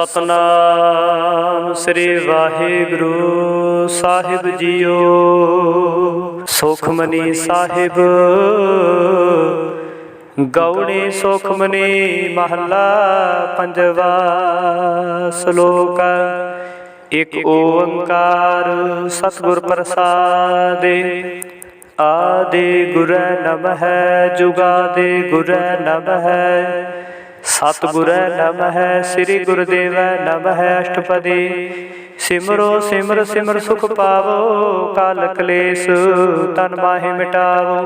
सतनाम श्री वाहिगुरु साहिब जीओ। सुखमनी साहिब गौड़ी सुखमनी महला पंजवा। श्लोक एक ओंकार सतगुर प्रसादे। आदि गुर नमः जुगादि गुर नमः सतगुर नमः श्री गुरुदेव नमः। अष्टपदी सिमरो सिमर सिमर सुख पावो काल कलेश तन माहि मिटावो।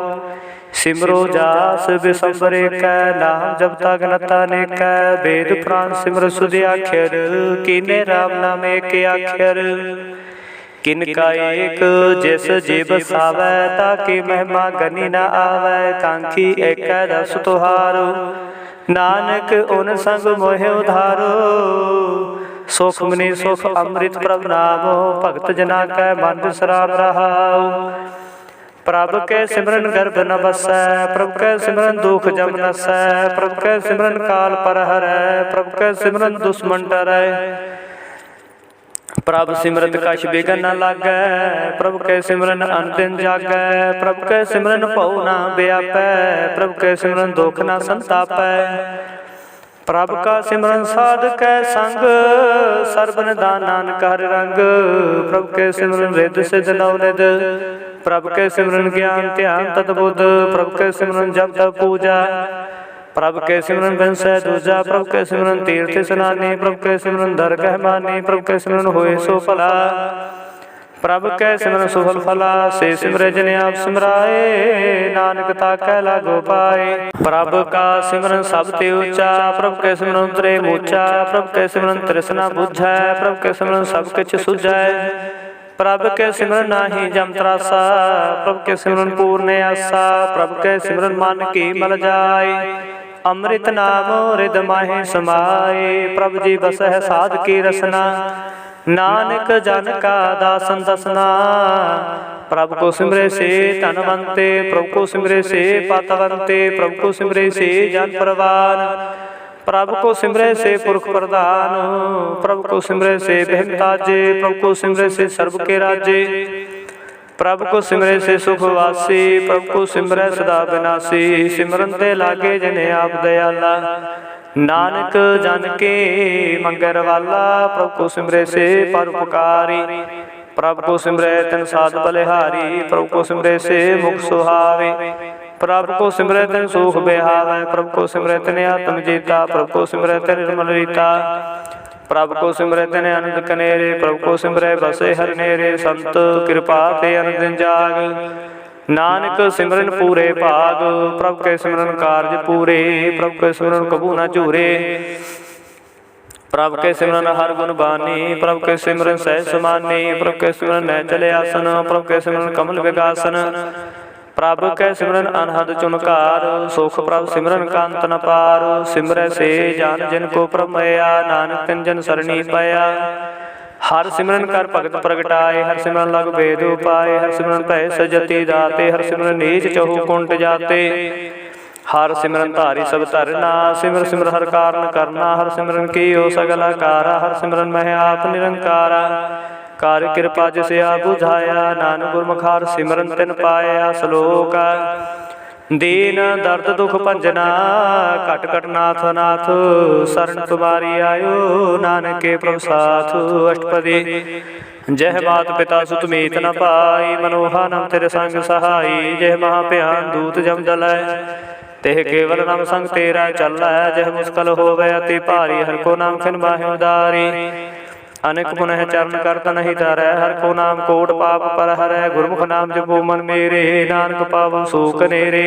सिमरो जास बिसंबर एक नाम जपता गनता नेक। वेद पुराण सिमर सुधि आख्यर कीने राम नाम एक आख्यर। किनका एक जिस जीव सावै ताकि महिमा गनी न आवै। कांखी एक दस तुहारो नानक उन संग मोहि उधारो। सुख मनी सुख अमृत प्रभ नामो भगत जना कै मन विश्राम रहाओ। प्रभ के सिमरन गर्भ न बसै प्रभ के सिमरन दुख जम नसै। प्रभ के सिमरन काल पर हरै प्रभ के सिमरन दुश्मन डरै। प्रभ सिमरत कछ बिघन न लागै प्रभ के सिमरन अनदिन जागै। प्रभ के सिमरन भउ न व्यापै प्रभ के सिमरन दुख न संतापै। प्रभ का सिमरन साध कै संग सर्ब निधान नानक हर रंग। प्रभ के सिमरन रिद सिद्ध नवनिध प्रभ के सिमरन ज्ञान ध्यान तत्बुध। प्रभ के सिमरन जप तप पूजा प्रभ के सिमरन बंसै दूजा। प्रभ के सिमरन तीर्थ स्नानी प्रभ के सिमरन दरगह मानी। प्रभ के सिमरन होए सो भला प्रभ के सिमरन सुफल फला। से सिमरे जिन आप सिमराए नानक ताकै लागो पाए। प्रभ का सिमरन सब ते ऊंचा प्रभ के सिमरन उतरे मूचा। प्रभ के सिमरन तृष्णा बुझै प्रभ के सिमरन सब किछ सुझै। प्रभ के सिमरन नाही जम त्रासा प्रभ के सिमरन पूर्ण आसा। प्रभ के सिमरन मन की मल जाय अमृत नाम रिद माहि समाए। प्रभ जी बसह साध की रसना नानक जन का दासन दसना। प्रभ को सिमरे से धनवंते प्रभ को सिमरे से पतवंते। प्रभ को सिमरे से जन परवान प्रभ को सिमरे से पुरख प्रधान। प्रभ को सिमरे से बहन ताजे प्रभ को सिमरे से सर्व के राजे। प्रभ को सिमरे से सुखवासी प्रभ को सिमरे सदा विनाशी। सिमरन ते लागे जने आप दयाला नानक जन के मंगर वाला। प्रभ को सिमरे से परोपकारी प्रभ को सिमरे तन साध बलिहारी। प्रभ को सिमरे से मुख सुहावे प्रभ को सिमरे तन सुख बिहावे। प्रभ को सिमरे तन आत्म जीता प्रभ को सिमरे तन निर्मल रीता। प्रभ को सिमरे तन आनंद कनेरे प्रभ को सिमरे बसे हर नेरे। संत कृपा ते अनंद जाग नानक सिमरन पूरे भाग। प्रभ के सिमरन कारज पूरे प्रभ के सिमरन कबू न झूरे। प्रभ के सिमरन हर गुण बानी प्रभ के सिमरन सहज समानी। प्रभ के सिमरन न चले आसन प्रभ के सिमरन कमल विगासन। प्रभ के सिमरन अनहद चुनकार सुख प्रभ सिमरन कांत न पार। सिमरै से जान जिन को प्रमया नानक तिन जन सरणी पाया। हर सिमरन कर भगत प्रगटाए हर सिमरन लग भेद उपाय। हर सिमरन भय सजति दाते हर सिमरन नीच चहु कुंट जाते। हर सिमरन धारी सब धरना सिमर सिमर हर कारण करना। हर सिमरन की ओ सगला कारा हर सिमरन मह आप निरंकारा। कार कृपा जिसे आ बुझाया नानक गुरमुखार सिमरन तिन पाया। श्लोक दीन दर्द दुख भंजना कट कट नाथ नाथ। शरण तुम्हारी आयो नानक के प्रभु साथ। अष्टपदी जय मात पिता सुत मीत न पाई मनोहा नम तेरे संग सहाई। जय महाभयान दूत जम दलै तेह केवल नाम संग तेरा चलै। जय मुश्किल होवे अति भारी हर को नाम खिन माहि उदारी। अनेक पुनः चरण करत नहीं धरै हर को नाम कोट पाप पर हरै। गुरमुख नाम जपो मन मेरे नानक पावो सुख नेरे।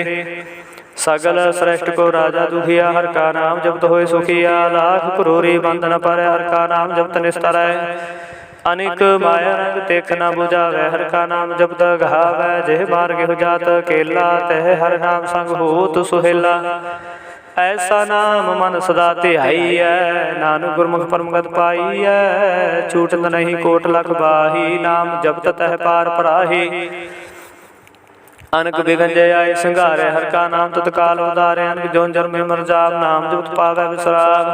सगल श्रेष्ठ को राजा दुखिया हर का नाम जपत होए सुखिया। लाख करोरी बंधन पर हर का नाम जपत निस्तरै। अनेक माया रंग देख न बुझावे हर का नाम जपत गहावै। जेह मार्ग हो जात केला तह हर नाम संग होत सुहेला। ऐसा नाम मन सदा ध्याई है नानक गुरमुख परमगत पाई है। छूटत नहीं कोट लख बाही नाम जपत तह पार पराही। अनक बिघन जय आय संघारे हर का नाम तत्काल उदारे। अनक जोन जन्म मर जाम नाम जपत पावै विश्राम।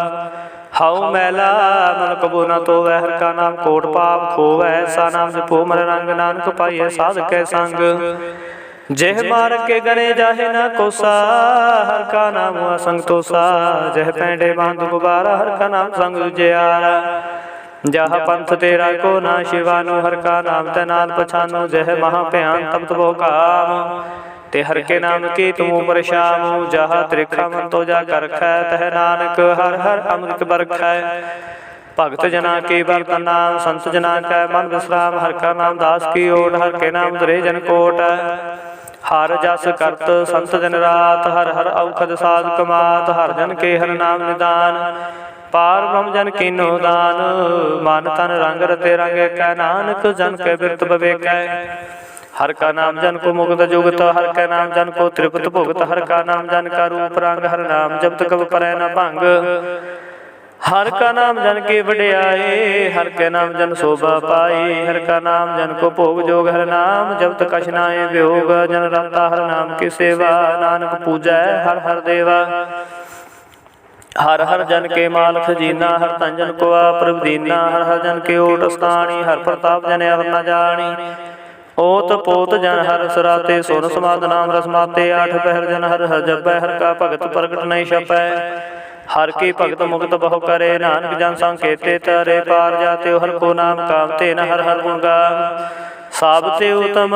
हाउ मैला मन कबू न तोवै, हर का नाम कोट पाप खोवै। सा नाम जपो मन रंग, नानक पाइयै साध कै संग। जह मार के गणे जाहे न कोसा, हर का नाम हुआ संग तोसा। जह पैंडे बांध गुबारा, हर का नाम संग उजियारा। जह पंथ तेरा को ना शिवानु, हर का नाम तैनाल पछानु। जह महाभयान तप्त वो काम, ते हर के नाम की तुम परशाम। जहाँ त्रिखा मन तो जा कर खै, तह नानक हर हर अमृत बरखै। भगत जना के बरतन नाम, संत जना कै मन विश्राम। हर का नाम दास की ओट, हर के नाम दुरे जन कोट। हर जस करत संत जन रात, हर हर औखद साध कमात। हर जन के हर नाम निदान, पार ब्रह्म जन कीनो दान। मन तन रंग रते रंगे कै, नानक जन के बिरत बवेकै। हर का नाम जन को मुक्त जुगत, हर का नाम जन को त्रिपत भुगत। हर का नाम जन का रूप रंग, हर नाम जब कब परै न भंग। हर का नाम जन के वड्याए, हर के नाम जन शोभा पाए। हर का नाम जन को भोग जोग, हर नाम जब तक कशनाए वियोग। जन रता हर नाम की सेवा, नानक पूजै हर हर देवा। हर हर जन के माल खजीना, हर तन जन को आप दीना। हर हर जन के ओट स्थानी, हर प्रताप जन अवर न जानी। ओत पोत जन हर सराते, सोन समाध नाम रस माते। आठ पहर जन हर हर जपै, हर का भगत प्रगट नहीं छपै। हर की भगत मुक्त बहु करे, नानक जन संकेते तरे। पार जाते हर को नाम कामते, न हर हर गुण गाम। साबते उत्तम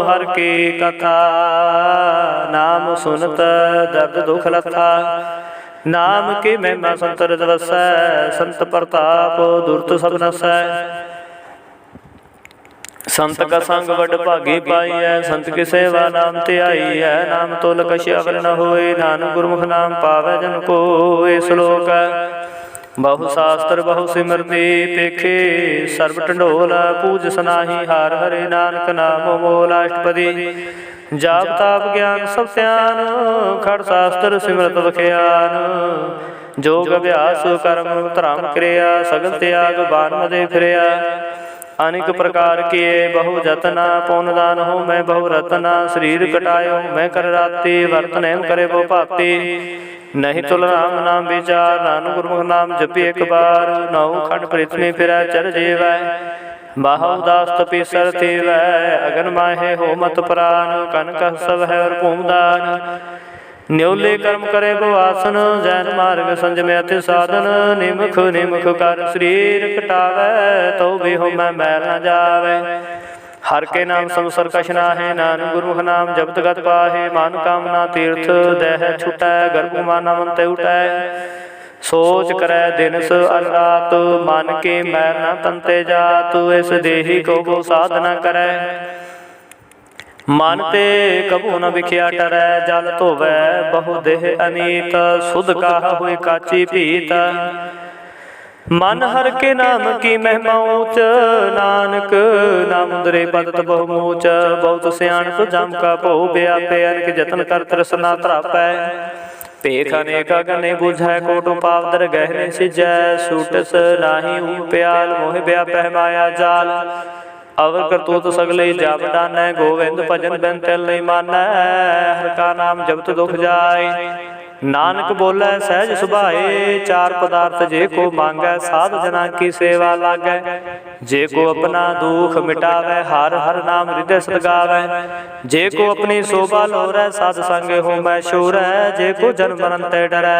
हर की कथा, नाम सुनत दर्द दुख लथा। नाम की महिमा संत हृदय वसै, संत प्रताप दुरत सब नसै। संत का संग वड भागी पाई है, संत की सेवा नाम त्याई है। नाम तोल कछ अवर न होए, नानक गुरमुख नाम पावै जन को। ए श्लोक बहु शास्त्र बहु सिमरती, पेखे सर्व टंडोल। पूज सनाही हार हरे, नानक नाम मोल। अष्टपदी जाप ताप ज्ञान सब त्यान, खड़ शास्त्र सिमरत बख्यान। जोग अभ्यास कर्म धर्म क्रिया, सगल त्याग बान मदे फिरया। अनेक प्रकार किए बहु जतना, पौन दान हो मैं बहु रतना। शरीर कटायो मैं कर राती, वर्तन एम करे बहु भाती। नहीं तुल राम नाम विचार, नानक गुरमुख नाम जपी एक बार। नौ खंड पृथ्वी फिरै चर जीवै, बाहु दास तपीसर थीवै। अगन माहे हो मत प्राण, कन कह सब है और भूमदान। न्योले कर्म करे बवासन, जैन मार्ग संजमे अति साधन। निमुख निमुख कर शरीर कटावै, तो भी हो मैं मैल न जावै। हर के नाम संसर कछ नाहि, नानक गुरमुख नाम जपत गत पाहे। मान कामना तीर्थ दह छुटै, गर्भ माना मन ते उठै। सोच करै दिनस अर रात, मन के मैल न तनते जात। इस देही को वो साध न करै, मन ते कबू न बिखिया टरै। जल धोवै बहु देह अनीत, सुध काह हुई काची भीत। मन हर के नाम की महिमा ऊंच, नानक नाम उदरे बदत बहु मूच। बहुत सियाणप जम का बहु व्यापै, अनेक जतन कर तृष्णा त्रापै। पेख अनेक गने बुझै, कोटो पावदर गहने सिजै। सूटस नाही ऊह प्याल, मोह व्यापै माया जाल। अवर करतूत सगले जाप डानै, गोविंद भजन बिन तिल नहीं मानै। हर का नाम जपत दुख जाय, नानक बोलै सहज सुभाए। चार पदार्थ जे को मांगै, साध जना की सेवा लागै। जे को अपना दुख मिटावै, हर हर नाम हृदय सद गावै। जे को अपनी शोभा लोरै, साध संग हो मैं शोरै। जे को जन मरण ते डरै,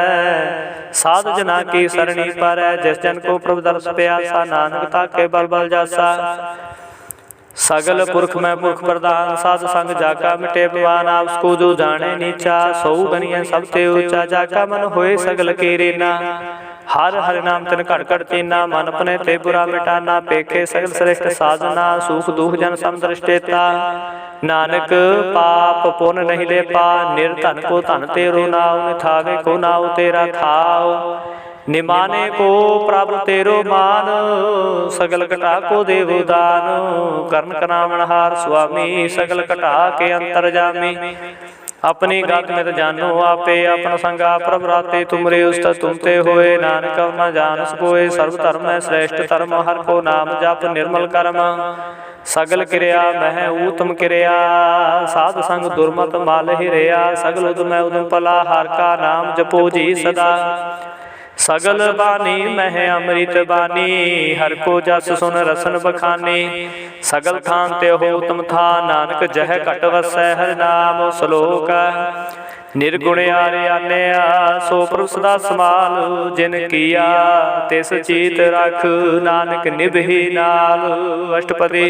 साध जना की सरणी पारै। जिस जन को प्रभु दर्श प्यासा, नानक ताके बल बल जासा। सगल पुरख में पुरख प्रधान, साध संग जाका मिटे भवान। आप उसको जो जाने नीचा, सौ गनिय सब ते ऊंचा। जाका मन होए सगल के रेना, हर हर नाम तिन घट घट चीना। मन अपने ते बुरा मिटाना, पेखे सगल श्रेष्ठ साधना। सुख दुख जन समदृष्टेता, नानक पाप पुण्य नहीं ले पा। निर्धन को धन तेरो नाव, निथावे को नाव तेरा खाओ। निमाने को प्रभु तेरो मान, सगल कटा को देवो दान। कर्ण करावण हार स्वामी, सगल कटा के अंतर जामी। अपनी गात में तो जानो आपे, अपना संगा प्रभ राते। तुमरे उस्त तुमते होए, नानक न जान सकोए। सर्व धर्म है श्रेष्ठ धर्म, हर को नाम जप निर्मल कर्म। सगल क्रिया मह उत्तम क्रिया, साध संग दुर्मत माल हिरिया। सगल उदम उदम पला, हर का नाम जपो जी सदा। सगल बानी मह अमृत बानी, हर को जस सुन रसन बखानी। सगल थान ते हो तुम था, नानक जह घट वसै हर नाम सलोक। निर्गुण आर्यान्या सो प्रभु सदा समाल, जिन किया तिस चीत रख, नानक निभि नाल। अष्टपदी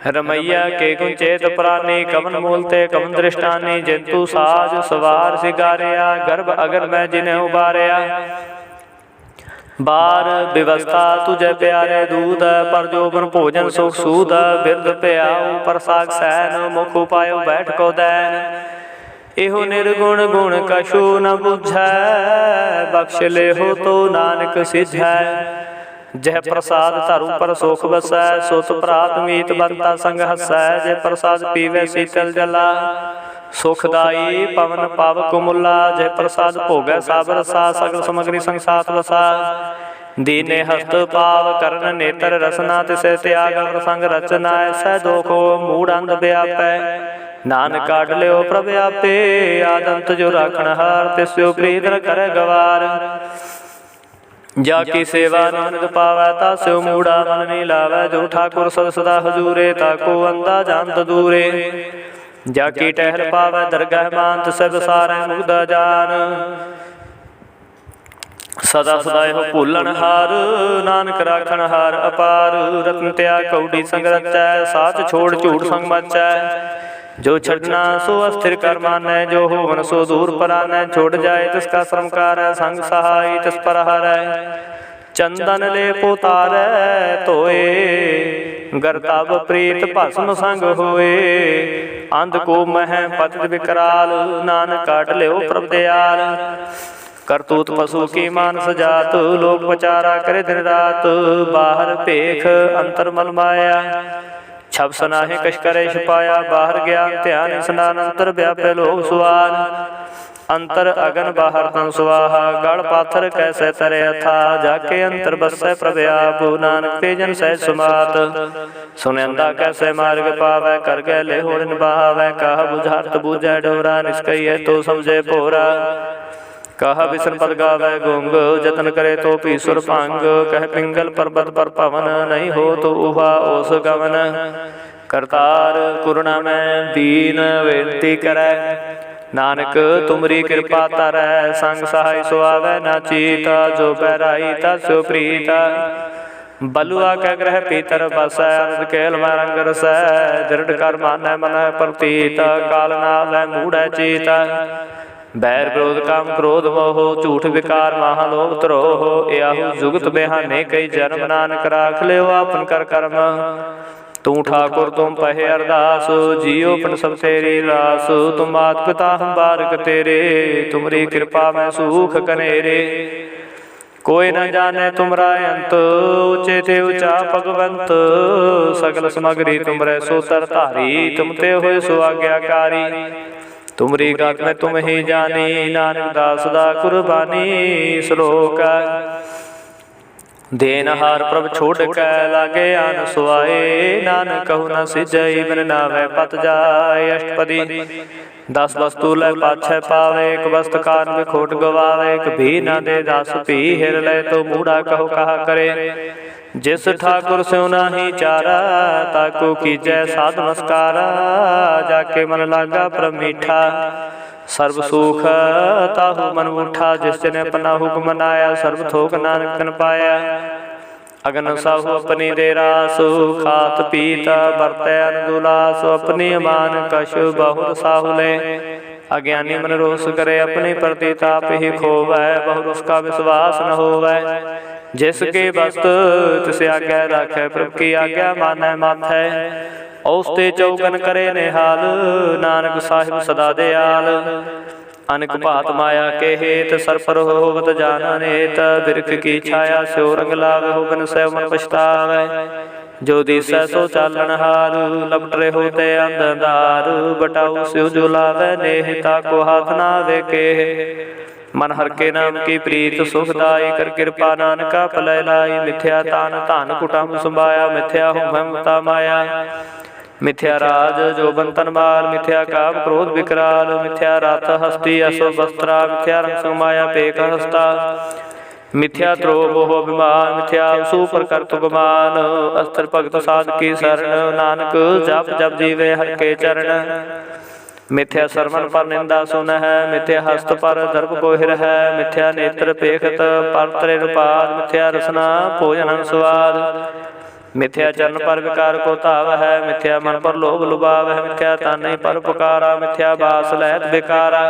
रमैया के गुण चेत प्राणी, कवन मूलते कवन दृष्टानी। जिंतु साज सवार सिगारिया, गर्भ अगर मैं जिन्हें उबारिया। बार व्यवस्था तुझे प्यारे दूध, पर जोबन भोजन सुख सूद। बिरद प्याऊ प्रसाद सैन, मुख उपायो बैठ को दैन। एहो निर्गुण गुण कछु न बुझै, बख्श ले हो तो नानक सिझै। जह प्रसाद धरु पर सुख बसै, सुत प्रात मीत बनता संग हसै। जह प्रसाद पीवे शीतल जला, सुखदाई पवन पावक मुला। जय प्रसाद भोगै साबर सा, सगल समग्री संग साथ वसा। दीने हस्त पाव करण नेत्र रसना, तिसे त्याग प्रसंग रचना। ऐसा दोखो मूड अंध व्यापै, नानक काट लियो प्रभ आपे। आदंत जो राखण हार, तिस्यो प्रीत न करे गवार। जाकी सेवा नानक पावै, तास्यो मूढ़ा मन नहीं लावै। जो ठाकुर सद सदा हजूरे, ताको अंधा जानत दूरे। जाकी टहल पावै दरगाह मानत, सब सारे मुग्धा जान। सदा सदा हो भूलन हार, नानक राखण हार अपार। रत्न त्याग कौड़ी संग रचै, साच छोड़ झूठ संग मचै। जो छड़ना सो अस्थिर कर मानै, जो होवन सो दूर परानै। छोड़ जाए तिसका श्रमकार, संग सहाय तिस पर हरै। चंदन ले पोतारै धोए, गरताब प्रीत भस्म संग होए। अंध को मह पतित विकराल, नानक काट लियो प्रभ दयाल। करतूत पशु की मानस जात, लोक पचारा करे दिन रात। बाहर पेख अंतर मल माया, छब सनाहे कश करे छुपाया। बाहर ज्ञान ध्यान स्नान, अंतर व्यापे लोक सुआन। अंतर अगन बाहर तन सुआहा, गढ़ पाथर कैसे तरे था। जाके अंतर बसै प्रभ आप, नानक तेजन सहज सुमात। सुनंदा कैसे मार्ग पावै, कर गए ले होड़ निभावै। कहा बुझारत बूझै डोरा, निष्कई तो समझे पोरा। कहा विष्णु पद गावै गुंग, जतन करे तो पीसुर भंग। कह पिंगल पर्वत पर पवन, नहीं हो तो उभा ओस गवन। करतार कुरुणा में दीन बेनती करै, नानक तुमरी कृपा तरै। संग सहाय सुआवै ना चीता, जो बैराई तस्यो प्रीता। बलुआ के ग्रह पीतर बसै, अनंद केल में रंग रसै। दृढ़ कर मानै मन प्रतीत, काल नावै मूढ़ै चीता। बैर विरोध काम क्रोध मोह, झूठ विकार महालोभ त्रोह। याहू जुगत बेहाने कई जन्म, नानक राख लियो आपन कर कर्म। तू ठाकुर तुम पहे अरदास, जियो पन सब तेरी रास। तुम मात पिता हम बारक तेरे, तुमरी कृपा में सुख कनेरे। कोई न जाने तुमरा अंत, ऊंचे थे ऊंचा भगवंत। सगल समग्री तुमरे सोतर धारी, तुम ते होए सो आज्ञाकारी। तुमरी गात में तुम ही जानी, नानक दास दा कुर्बानी। श्लोक देनहार प्रभ छोड़ कै, लागे आन सुआए। नानक कहु न सिजई, बिन नावै पत जाए। अष्टपदी 10 वस्तु लै पाछै पावे, एक वस्तु कान बिखोट गवावे। एक भी न दे दास पी, हिर लै तो मूढ़ा कहो कहा करे। जिस ठाकुर स्यो नाही चारा, ताको कीजै साध नमस्कारा। जाके मन लागा प्रभ मीठा, सर्व सुख ताहु मन उठा। जिस जने अपना हुक्म मनाया, सर्व थोक नानक तन पाया। अगन साहु अपनी दे रास, खात पीता बरतै अनुदुलास। अपनी मान कछु बहुर साहुले, अज्ञानी मन रोष करे। अपनी प्रतिताप ही खोवै, बहुर उसका विश्वास न होवै। जिसके वस्त तिसे आज्ञा राखै, प्रभु की आज्ञा मानै माथै। औसते चौगन करे निहाल, नानक साहिब सदा दयाल। अनक भात माया के हेत, सर पर होवत जाना नेत। बिरख की छाया स्यो रंग लावे, होगन सै मन पछतावै। जो दिसै सो चालन हार, लपट रहे होते अंधदार। बटाऊ स्यो जो लावे नेह, ताको हाथ ना वेके। मन हर के नाम की प्रीत सुखदाई, कर कृपा नानका पलै लाई। मिथ्या तान धन कुटुंब संभाया, मिथ्या हो ममता माया। मिथ्या राज जो बंतन माल, मिथ्या काम क्रोध विकराल। मिथ्या रात हस्ती असो वस्त्रा, मिथ्या रंग संग माया पेक हस्ता। मिथ्या द्रोह मोह अभिमान मिथ्या सुपर करतु गुमान अस्त्र भगत साध की शरण नानक जप जप जीवे हर के चरण मिथ्या सरमन पर निंदा सुन है मिथ्या हस्त पर दर्प कोहिर है मिथ्या नेत्र पेखत पर त्रिपाद मिथ्या रसना भोजन स्वाद मिथ्या चरण पर विकार को ताव है मिथ्या मन पर लोभ लुभाव है मिथ्या तन पर पुकारा मिथ्या बास लहत बेकारा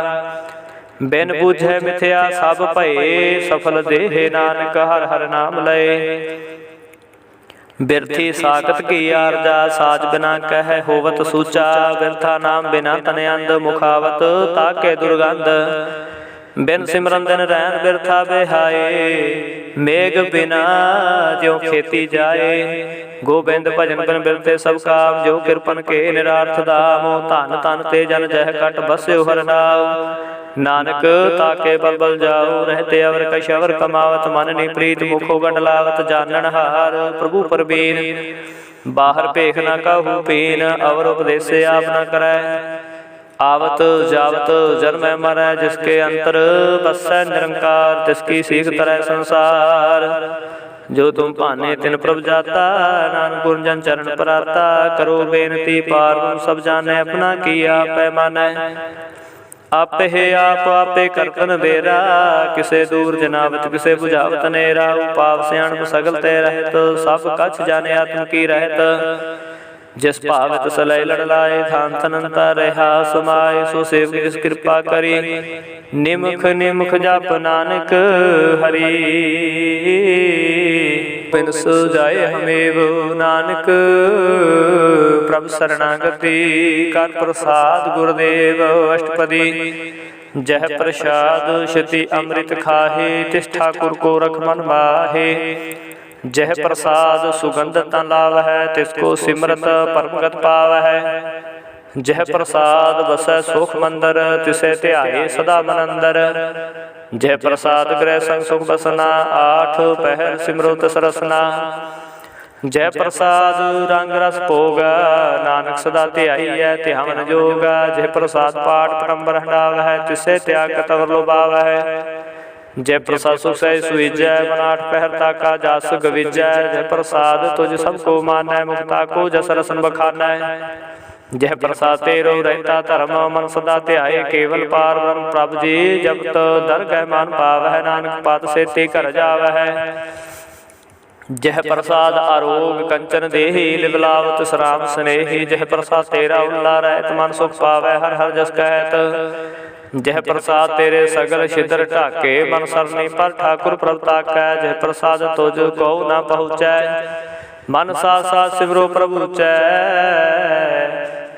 बिन बूझे मिथ्या सब भये सफल देह नानक हर हर नाम लय बिरथी साकत की आरजा साज बिना कह होवत सूचा बिरथा नाम बिना तनयंद मुखावत ताके दुर्गंध बिन सिमरन दिन रैन बिरथा बेहाए मेघ बिना ज्यों खेती जाए गोबिंद भजन बिन बिरते सब काम जो किरपन के निरार्थ दाम धन धन ते जन जह कट बस्यो हर नाम नानक ताके बल बल जाओ रहते अवर कश अवर कमावत मन नि प्रीत मुखो गंडलावत जानन हार प्रभु परबीन बाहर भेख न कहू पीन अवर उपदेश आप न करे आवत जावत जन्म मरै जिसके अंतर बसै निरंकार तिसकी सीख तरह संसार जो तुम भाने तिन प्रभ जाता नानक गुण जन चरण पराता करो बेनती पार सब जाने अपना किया पैमाना आपे है आप आपे करतन बेरा किसे दूर जनावत किसे बुझावत नेरा पाप सियाणप सगल ते रहत सब कछ जाने आत्म की रहत जिस भावत सलय लड़ लाए थान तनंता रहा समाए सो सेव जिस कृपा करी निमुख निमुख जप नानक हरि बिन सुजाए हमेव नानक प्रभ शरणागति कर प्रसाद गुरुदेव अष्टपदी जह प्रसाद शति अमृत खाहे तिस ठाकुर को रख मन माहे जह प्रसाद सुगंध तन लाव है तिसको सिमरत परमगत पाव है जह प्रसाद बसै सुख मंदर तिसे ध्याए सदा मन अंदर जय प्रसाद ग्रह संग सुख बसना आठ पहर सिमरो तस रसना जय प्रसाद रंग रस भोगा नानक सदा ध्याई है ध्यान जोगा जय प्रसाद पाठ परम्बर हटाव है तिसे त्याग कतवर लोभाव है जय प्रसाद सुख सह सुविजय मन आठ पहर ताका जास गविजय जय प्रसाद तुझ सबको मानै मुक्ता को जस रसन बखाना जय प्रसाद तेरो रहता धर्म मन सदा ध्याए केवल पार ब्रह्म प्रभ जी जपत दरगह मान पावह नानक पात से ते कर जावह जय प्रसाद आरोग कंचन देहि लिवलावत सराम स्नेहि जय प्रसाद तेरा उल्ला रहत मन सुख पावै हर हर जस कहत जय प्रसाद तेरे सगल छिद्र ढाके मन सरनी पर ठाकुर प्रभ ताकै जय प्रसाद तुझ को न पहुँचै मन साथ साथ सिमरो प्रभु चै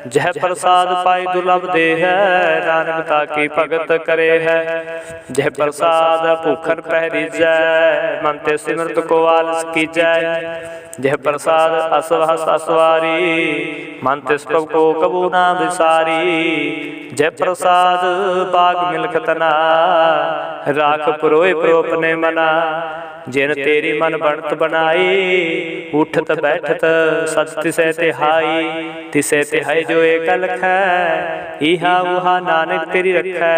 जह प्रसाद पाई दुर्लभ दे है नानक ताकी भगत करे है जह प्रसाद भूखन पहरीजै मन ते सिमरत को आलस कीजै जह प्रसाद असवहस असवारी मन तिस प्रभु को कबू ना विसारी जय प्रसाद बाग मिलखतना राख पुरोए प्रो अपने मना जिन तेरी मन बनत बनाई उठत बैठत सच तिसै तिहाई जो एक लखै इहा उहा नानक तेरी रखै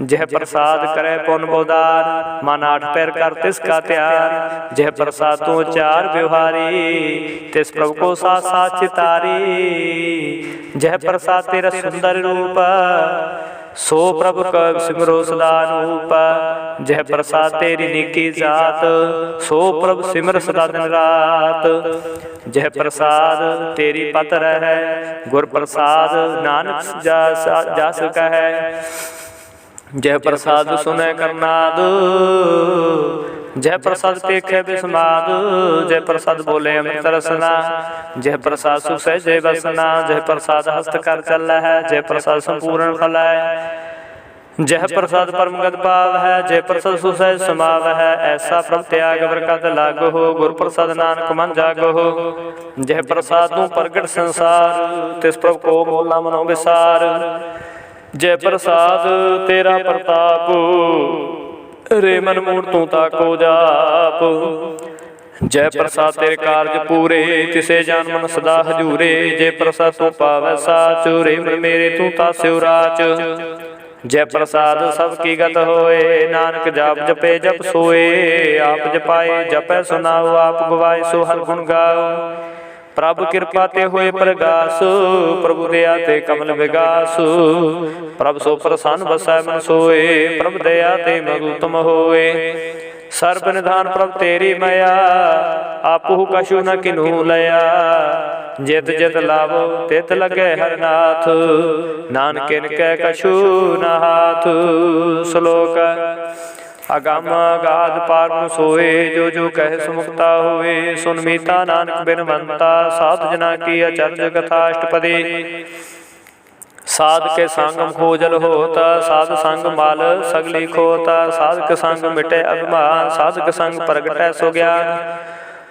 जह प्रसाद करे पुन बोदान मन आठ पैर कर तिसका त्यार जह प्रसाद तू चार व्यवहारी तिस प्रभु को साथ साथ चितारी जह प्रसाद तेरा सुंदर रूप सो प्रभु कब सिमरो सदा रूप जह प्रसाद तेरी निकी जात सो प्रभु सिमर सदा दिन रात जह प्रसाद तेरी पत रह गुर प्रसाद नानक जास कह जय प्रसाद सुनै करनाद जय प्रसाद पेखे बिस्माद जय प्रसाद बोले अमृत रसना जय प्रसाद सुख सह जय बसना जय प्रसाद हस्त कर चल है जय प्रसाद संपूर्ण फल है जय प्रसाद परम गत पाव है जय प्रसाद सुख सह समाव है ऐसा प्रभ त्याग बरकत लागो हो गुरु प्रसाद नानक मन जागो हो जय प्रसाद तू प्रगट संसार तिस प्रभ को मोला मनो विसार जय प्रसाद तेरा प्रताप रे मन मूड तू ताको जाप जय प्रसाद तेरे कार्य पूरे तिसे जान मन सदा हजूरे जय प्रसाद तू पावै साच रे मन मेरे तू तास्यो राच जय प्रसाद सब की गत होए, नानक जाप जपे जप सोए। आप जपाए जपै सुनाओ, आप गवाए सो हर गुण गाओ। प्रभु कृपा ते होए प्रगास, प्रभु दया ते कमल विगास। प्रभु सो प्रसन्न बसै मन सोए, प्रभु दया ते मगु तुम होए। सर्ब निधान प्रभु तेरी मया, आपहु कछु न किन्हू लया। जित जित लाभो तित लगे हर नाथ, नानक इनकै कछु न हाथ। श्लोक अगम अगाध पार सोए, जो जो कहे सुमुक्ता होए। सुन मीता नानक बिनवंता, साधु जना की अचरज कथा अष्टपदी। साध के संग खोजल होता, साध संग माल सगली खोता। साध के संग मिटे अभिमान, साध के संग प्रगटै सो ज्ञान।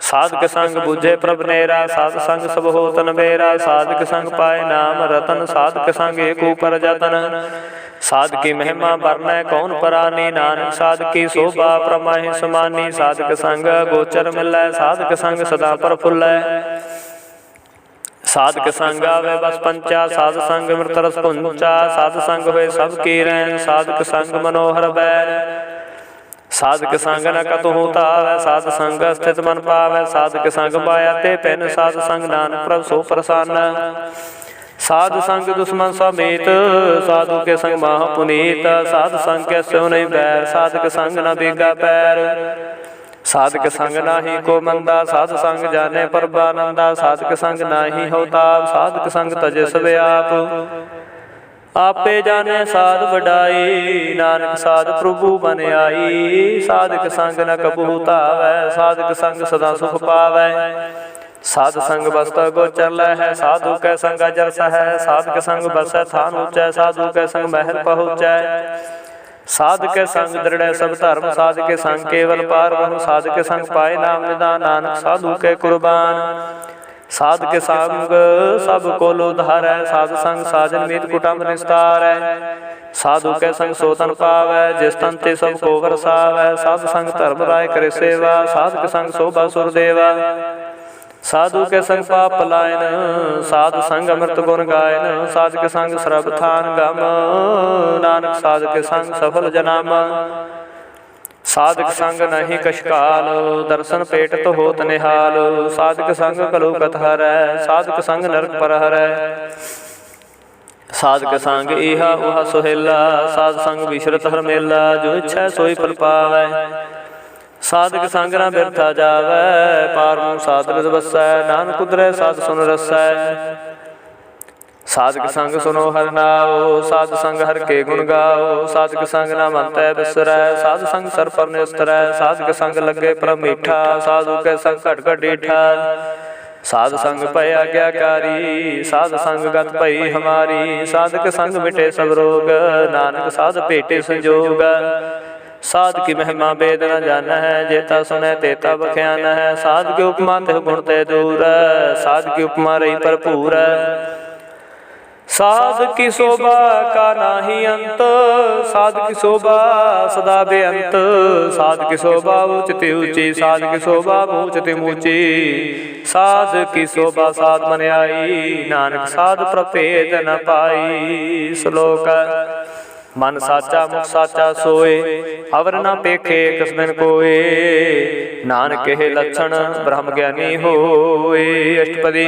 साध के संग बुझे प्रभ नेरा, साध संग सब होत नबेरा। साध के संग पाए नाम रतन, साध के संग एक ऊपर जतन। साध की महिमा वर्णै कौन परानी, नानक साध की शोभा प्रमाहि समानी। साध के संग गोचर मिलै, साध के संग सदा प्रफुल्लै। साध के संग आवे बस पंचा, साध संग मृत रस पुंचा। साध संग हुए सब की रैन, साध के संग मनोहर बैन। साध के संग न कतहु तावै, साध संग स्थित मन पावै। साध के संग माया ते पैन, साध संग नानक प्रभु सो प्रसन्न। साध संग दुश्मन समेत, साधु के संग महा पुनीत। साध संग के स्यो नहीं बैर, साध के संग न बिगा पैर। साध के संग नाही को मंदा, साध संग जाने परबानंदा। साध के संग नाही होता, साध के संग तजे सबे आप। आपे जाने साध वडाई, नानक साध प्रभु बन आई। साध के संग न कबहू तावै, साध के संग सदा सुख पावै। साध संग बसता गोचर लहै, साधु के संग अजर सहै। साध के संग बसै थान ऊंचै, साधु के संग महल पहुँचै। साध के संग दृढ़ सब धर्म, साध के संग केवल पार ब्रह्म। साध के संग पाए नाम निदान, नानक साधु के कुर्बान। साध के संग सब को लोधार है, साध संग साजन मीत कुटुंब निस्तार है। साधु के संग सोतन पावै, जिस तन ते सब को वरसावै। साध संग धर्म राय करे सेवा, साध के संग शोभा सुरदेवा। साधु के संग पाप पलायन, साधु संग अमृत गुण गायन। साध के संग श्रभ थान गम, नानक साध के संग सफल जनाम। साधक संग नहीं कशकाल, दर्शन पेट तो होत निहाल। साधक संग कलु कत हरै, साधक संग नरक पर हरै। साधक संग इहा उहा सुहेला, साध संग विश्रत हर मेला। जो इच्छा सोई फल पावै, साधक संग न बिरथा जावै। पार मुँह साधक बसै, नानक उतरै साध सुन रसै। साधक संग सुनो हर नाओ, साध संग हर के गुण गाओ। साधक संग न मनतै बिसरै, साध संग सर पर निस्तरै। साधक संग लगे परम मीठा, साधु के संग घट घट डीठा। साध संग पय आज्ञाकारी, साध संग गत पई हमारी। साधक संग मिटे सब रोग, नानक साध भेटे संजोग। साध की महिमा वेद न जाना है, जेता सुनै तेता बख्यान है। साध के उपमा ते गुण ते दूर, साध की उपमा रही भरपूर। साध की शोभा का नाही अंत, साध की शोभा सदा बेअंत। साध की शोभा ऊंचती ऊंची, साध की शोभा ऊंचती ऊंची। साध की शोभा साध मन आई, नानक साध प्रभेद न पाई। श्लोक मन साचा मुख साचा सोए, अवर न पेखे कसबिन कोए। नानक के लक्षण ब्रह्म ज्ञानी होए। अष्टपदी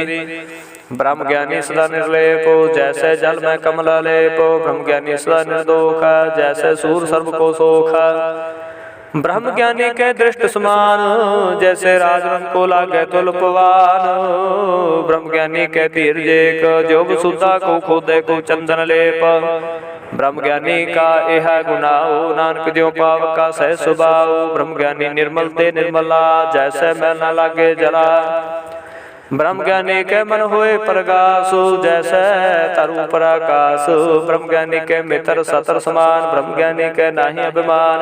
ब्रह्म ज्ञानी सदा निर्लेपो, जैसे जल में कमल लेपो। ब्रह्म ज्ञानी सदा निर्दोष, जैसे सूर सर्व को सोख। ब्रह्म ज्ञानी के दृष्ट समान, जैसे राजरंग को लागे तुलपवान। ब्रह्म ज्ञानी के धीरजेक, जो सुधा को खोदे को चंदन लेप। ब्रह्म ज्ञानी का यह गुनाओ, नानक ज्यों पाव का सह सुभाओ। ब्रह्म ज्ञानी निर्मल ते निर्मला, जैसे मैल न लागे जला। ब्रह्म ज्ञानी के मन होए प्रगासु, जैसे तरु प्रकाश। ब्रह्म ज्ञानी के मित्र सतर समान, ब्रह्म ज्ञानी के नाही अभिमान।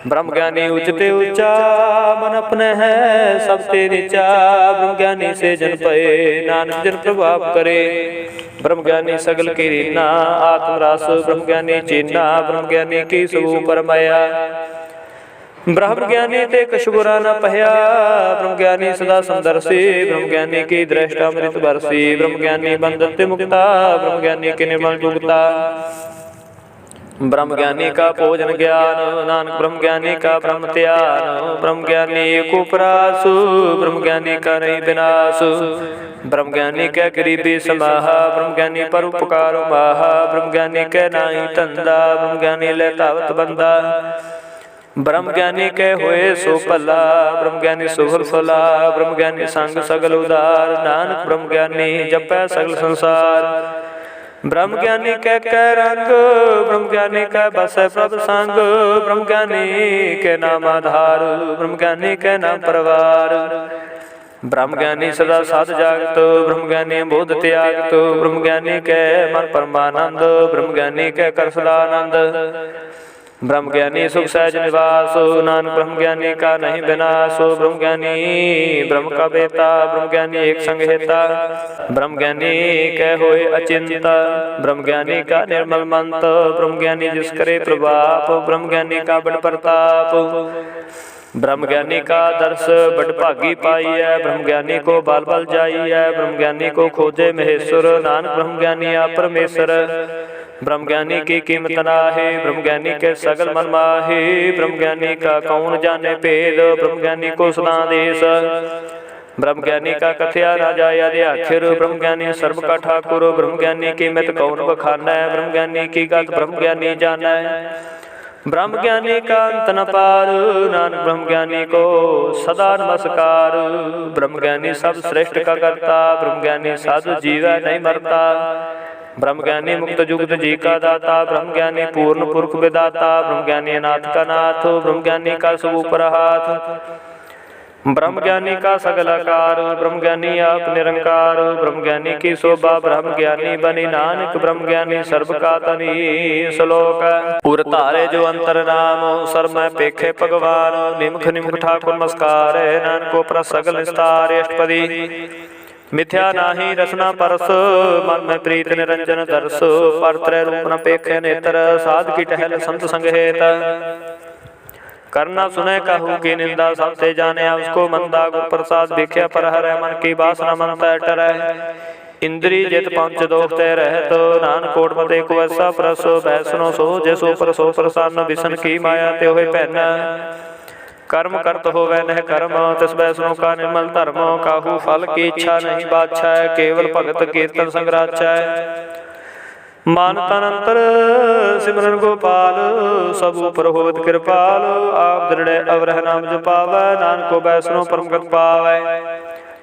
ब्रह्म ज्ञानी उच्चते ऊंचा, मन अपने है सबसे नीचा। ब्रह्म ज्ञानी से जन पए, नानक जन प्रभाव करे। ब्रह्म ज्ञानी सगल की रीना, आत्मरास ब्रह्म ज्ञानी चीना। ब्रह्म ज्ञानी की सबू परमाया, ब्रह्म ज्ञानी ते कछु बुरा न पह्या। ब्रह्म ज्ञानी सदा संदर्शी, ब्रह्म ज्ञानी की दृष्टा अमृत बरसी। ब्रह्म ज्ञानी बंधन ते मुक्ता, ब्रह्म ज्ञानी के निर्मल जुगता। ब्रह्म ज्ञानी का भोजन ज्ञान, नानक ब्रह्म ज्ञानी का ब्रह्म त्यान। ब्रह्म ज्ञानी एको परासु, ब्रह्म ज्ञानी का नहीं विनाशु। ब्रह्म ज्ञानी के गरीबी समाहा, ब्रह्म ज्ञानी पर उपकार माहा। ब्रह्म ज्ञानी के नाही धंधा, ब्रह्म ज्ञानी ले तावत बंदा। ब्रह्म ज्ञानी के होए सो भला, ब्रह्म ज्ञानी सुफल फला। ब्रह्म ज्ञानी संग सगल उदार, नानक ब्रह्म ज्ञानी जपै सगल संसार। ब्रह्म ज्ञानी कह रंग, ब्रह्म ज्ञानी कह बसै प्रभ संग। ब्रह्म ज्ञानी के नाम आधार, ब्रह्म ज्ञानी के नाम परवार। ब्रह्म ज्ञानी सदा साध जागत, ब्रह्म ज्ञानी बोध त्यागत। ब्रह्म ज्ञानी के मन परमानंद, ब्रह्म ज्ञानी के कर सदानंद। ब्रह्म ज्ञानी सुख सहज निवास, नानक ब्रह्म ज्ञानी का नहीं विनाश। ब्रह्म ज्ञानी ब्रह्म का बेता, ब्रह्म ज्ञानी एक संग हेता। ब्रह्म ज्ञानी कह होए अचिंत, ब्रह्म ज्ञानी का निर्मल मंत। ब्रह्म ज्ञानी जिस करे प्रभाप, ब्रह्म ज्ञानी का बड़ प्रताप। ब्रह्म ज्ञानी का दर्श बड़ भागी पाई है, ब्रह्म ज्ञानी को बाल बल जाई है। ब्रह्म ज्ञानी को खोजे महेश्वर, नानक ब्रह्म ज्ञानी आप परमेश्वर। ब्रह्म ज्ञानी की कीमत नाहे, ब्रह्म ज्ञानी के सगल मन माहे। ब्रह्म ज्ञानी का कौन जाने भेद, ब्रह्म ज्ञानी को सुना देश। ब्रह्म ज्ञानी का कथया ना जाय आदि आखिर, ब्रह्म ज्ञानी सर्व का ठाकुर। ब्रह्म ज्ञानी की मित कौन बखाना, ब्रह्म ज्ञानी की गत ब्रह्म ज्ञानी जाना। ब्रह्म ज्ञानी का अंत न पार, नानक ब्रह्म ज्ञानी को सदा नमस्कार। ब्रह्म ज्ञानी सब श्रेष्ठ का करता, ब्रह्म ज्ञानी साधु जीवा नहीं मरता। ब्रह्म ज्ञानी मुक्त जुगत जी का दाता, ब्रह्म ज्ञानी पूर्ण पुरख विदाता। ब्रह्म ज्ञानी अनाथ का नाथ, ब्रह्म ज्ञानी का सब ऊपर हाथ। ब्रह्म ज्ञानी का सगल आकार, ब्रह्म ज्ञानी आप निरंकार। ब्रह्म ज्ञानी की शोभा ब्रह्म ज्ञानी बनी, नानक ब्रह्म ज्ञानी सर्व का तनी। श्लोक उर तारे जो अंतर नाम, सर मैं पेखे भगवान। निमुख निमुख ठाकुर नमस्कार, नानक को पर सगल निस्तार। अष्टपदी मिथ्या नाही रसना परस, मन में प्रीत निरंजन दर्श। पर त्रय रूप न पेखे नेत्र, साध की टहल संत संग हेत। करना सुने कहू की निंदा, सबसे जाने उसको मंदा। गुर प्रसाद भिख्या पर हरै, मन की बासना मन तय टरै। इंद्री जित पंच दोख तय रहत, नान कोट मते को ऐसा प्रस। बैसनो सो जैसो पर सो प्रसन्न, बिसन की माया ते होए पहन। कर्म करत होवै नह कर्म, तिस बैसनो का निर्मल धर्म। काहू फल की इच्छा नहीं बाछै, केवल भगत कीर्तन संग्राचै। मान तन अंतर सिमरन गोपाल, सब ऊपर होवत कृपाल। आप दृढ़ अवरह नाम जपावै, नानक को बैसनो परम गत पावै।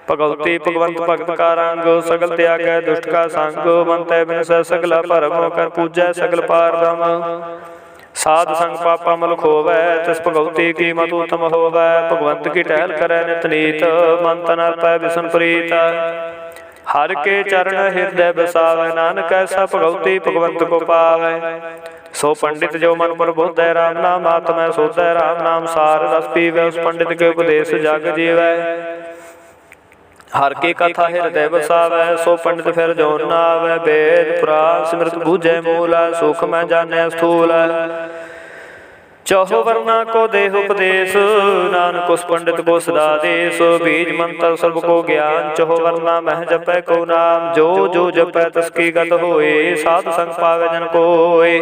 भगवती भगवंत भगत का रंग, सगल त्यागै दुष्ट का संग। मन तै बिनसै सगला भरम, कर पूजै सगल पार ब्रह्म। साध संग पापा मल खोवै, तिस भगवती की मत उत्तम होवै। भगवंत की टहल करै नित नीत, मन तन अर्पै बिसन प्रीत। हर के चरण हृदय बसावै, नानक ऐसा भगवती भगवंत को पावै। सो पंडित जो मन पर बोधै, राम नाम आत्मै सोधै। राम नाम सार रस पीवै, उस पंडित के उपदेश जग जीवै। हर की कथा हृदय बसावै, सो पंडित फिर जो न आवै। वेद पुराण सिमरत बूझै मूल, सुख मैं जाने स्थूल। चौहो वर्णा को देह उपदेश, नानक उस पंडित को सदा देश। बीज मंत्र सर्व को ज्ञान, चौहो वर्णा मह जपै को नाम। जो जो जपै तस्की गत होए, साध संग पावै जन कोय।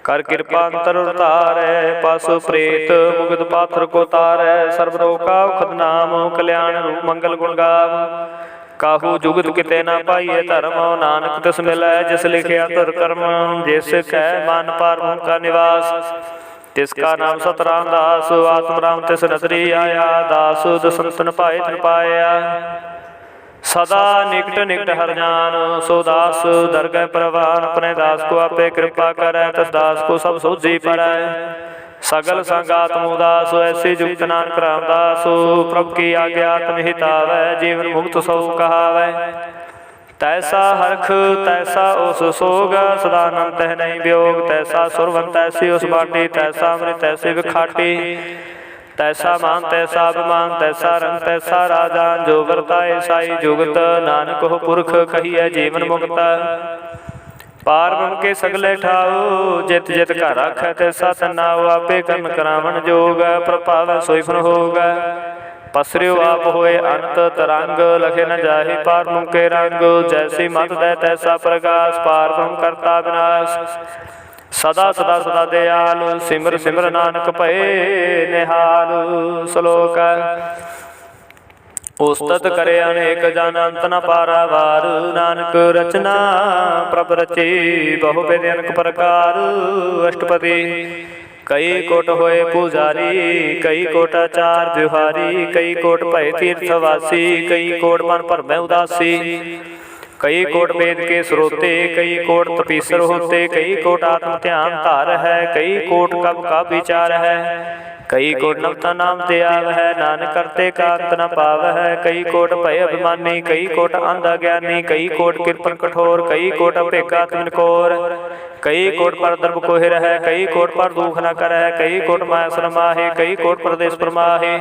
कर कृपा अंतर उतारै, पासु प्रेत मुगद पाथर को तारै। सर्व रोग का खद नाम, कल्याण रूप मंगल गुण गाव। काहू जुगत किते ना पाइए धर्म, नानक तिस मिलै जिस लिखिया तुर कर्म। जिस कह मान पार का निवास, तिसका नाम सतराम दास। आत्म राम तिस नजरी आया, दास दसंतन पाए तिन पाया। सदा निकट निकट हर जान, सो दास दरगह प्रवान। अपने दास को आपे कृपा करै, तस दास को सब सोझी पड़ै। सगल संगात मुदास, ऐसी जुक्त नानक रामदास। प्रभु की आज्ञा आत्म हितावै, जीवन मुक्त सौ कहावै। तैसा हरख तैसा उस सोग, सदानंद तह नहीं वियोग। तैसा सुरवन तैसी उस बाटी, तैसा अमृत तैसी विखाटी। तैसा मान तैसा अभिमान, तैसा रंग तैसा राजान। जो वर्ताए साई जुगत, नानक हो पुरख कहिए जीवन मुक्त। पार ब्रह्म के सगले ठाओ, जित जित घर राखै तैसा तनाओ। आपे कर्म करावन जोग, प्रभावै सोई फल होग। पसरियो आप होए अंत तरंग, लखे न जाहि पार ब्रह्म के रंग। जैसी मत दै तैसा प्रकाश, पार ब्रह्म करता विनाश। सदा सदा सदा दयालु, सिमर सिमर नानक भये निहाल। श्लोक उस्तत करे अनेक जन अंत न पारावार, नानक रचना प्रभ रचे बहु विध अनेक प्रकार। अष्टपदी कई कोट होए पुजारी, कई कोट आचार बिहारी, कई कोट भय तीर्थवासी, कई कोट मन भरमै उदासी, कई कोट वेद के स्रोते, कई कोट तपीसर होते, कई कोट आत्म ध्यान धार है, कई कोट कब का विचार है, कई कोट नवता नाम त्याग है, नानक करते का अंत न पाव है, कई कोट भय अभिमानी, कई कोट अंधा ज्ञानी, कई कोट कृपन कठोर, कई कोट अपेक्षा तिनकोर, कई कोट पर दर्भ कोहिर है, कई कोट पर दुख न कर है, कई कोट माया शरमाहे, कई कोट प्रदेश परमाहे,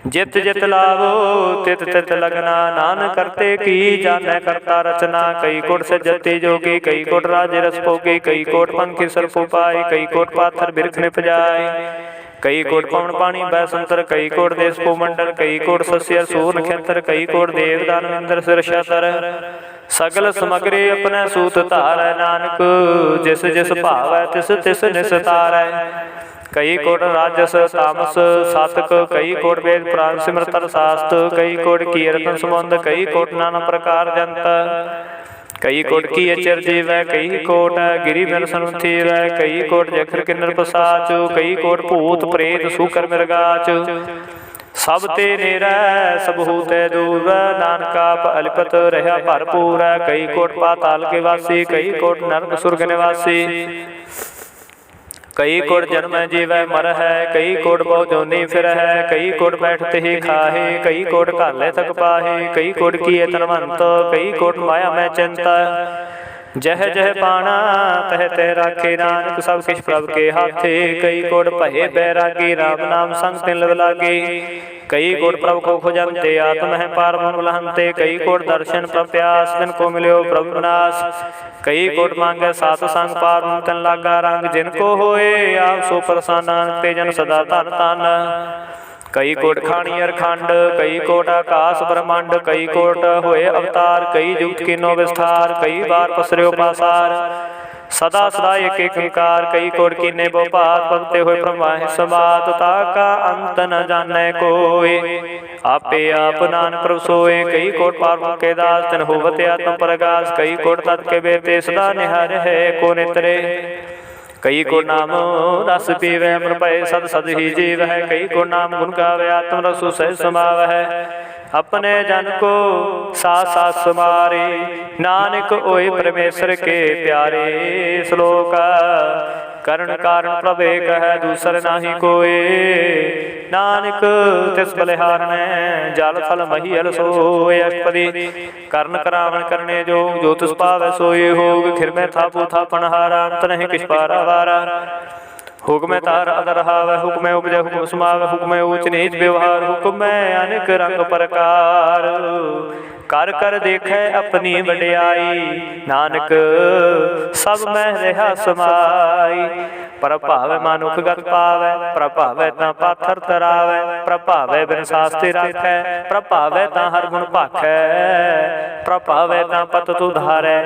जित जित लाभो तित तित लगना, नानक करते की जाने करता रचना, कई कोट से जति जोगी, कई कोट राजे रस भोगी, कई कोट पंखी सर्प पाए, कई कोट पाथर बिरख निप जाए, कई कोट पवन पानी बैसंतर, कई कोट देश भूमंडल, कई कोट सस्य सूर नक्षत्र, कई कोट देव दान इंद्र सिरशतर, सगल समग्री अपने सूत धारै, नानक जिस जिस भावै तिस तिस निस्तारै, कई कोट राजस तामस सातक, कई कोट वेद पुराण सिमरतर शास्त्र, कई कोट कीर्तन संबंध, कई कोट नाना प्रकार जंत, कई कोट की अचर जीव, कई कोट गिरी मिल सनुथीव, कई कोट जखर किन्नर पसाच, कई कोट भूत प्रेत सुकर मृगाच, सब ते नेरै सब हूते दूर, नानक आप अलिपत रहा भरपूर, कई कोट पाताल के वासी, कई कोट नरक सुरग निवासी, कई कोट जन्म जीव मर है, कई कोट बहु जोनी फिर है, कई कोट बैठते ही खाहे, कई कोट काले तक पाहे, कई कोट किए तनवंत, कई कोट माया में चिंता, जह जह पाना तह तह राखे, नानक सब किछ प्रभ के हाथे, कई कोट भये बैरागी, राम नाम संग तिन लव लागे, कई कोट प्रभु को खोजंते आत्म है पार ब्रह्म लहंते, कई कोट दर्शन प्रभ प्यास तिन को मिल्यो प्रभु नास, कई कोट मांगे सात संग पार ब्रह्म तिन लागा रंग, जिनको होए आप सो प्रसन्न, ते जन सदा धन धन, कई कोट खाणी अरखंड, कई कोट आकाश ब्रह्मांड, कई कोट होए अवतार, कई जुग किनो विस्तार, कई बार पसर्यो पासार, सदा सदा एक एकंकार, कई कोट कीने बहुपात, पगते हुए ब्रह्मा समात, ताका अंत न जाने कोय, आपे आप नानक प्रभु सोए, कई कोट पार के दास तिन होवत आत्म प्रगास, कई कोट तत् के बेते सदा निहार है को नेत्रे, कई को नाम रस पीवे अमर भय सद सद ही जीव है, कई को नाम गुण गावे आत्म रसु सह समाव है, अपने जन को साथ साथ समारे, नानक ओए परमेश्वर के प्यारे। श्लोक करण कारण प्रभ एक है दूसर नाही कोय, नानक तिस बलिहारन जल थल महीयल सोय। अष्टपदी करण करावन करने जो जो तिस पावै सोय होग, खिर में थापू थापन हारा अंत नहीं किछ पारा वारा, हुक्म तार अदर हावै हुक्म उपजै हुक्म समावै, हुक्म ऊच नीच व्यवहार, हुक्म अनेक रंग प्रकार, कर कर देखे अपनी वड्याई, नानक सब में रहा समाई, प्रभावै मानुख गत पावै, प्रभावै ता पाथर तरावै, प्रभावै बिन शास्त्र राखै, प्रभावै ता हर गुण भाखै, प्रभावै ता पत तुधारै,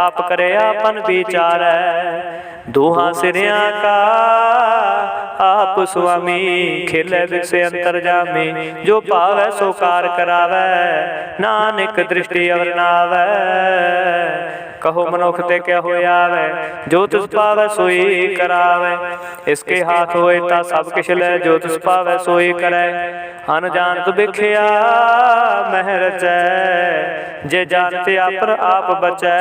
आप करे आपन विचारै, दोहा सिरिया का आप स्वामी, खिलै बिकसे अंतर जामी, जो पावै सो कार करावै, नानक दृष्टि अवर नावै, कहो मनुख ते क्या होया वै, जो तिस पावै सोई करावै, इसके हाथ होए ता सब किछ लै, जो तिस पावै सोई करै, अनजानत बिखिया मह रचै, जे जानते आपन आप बचै,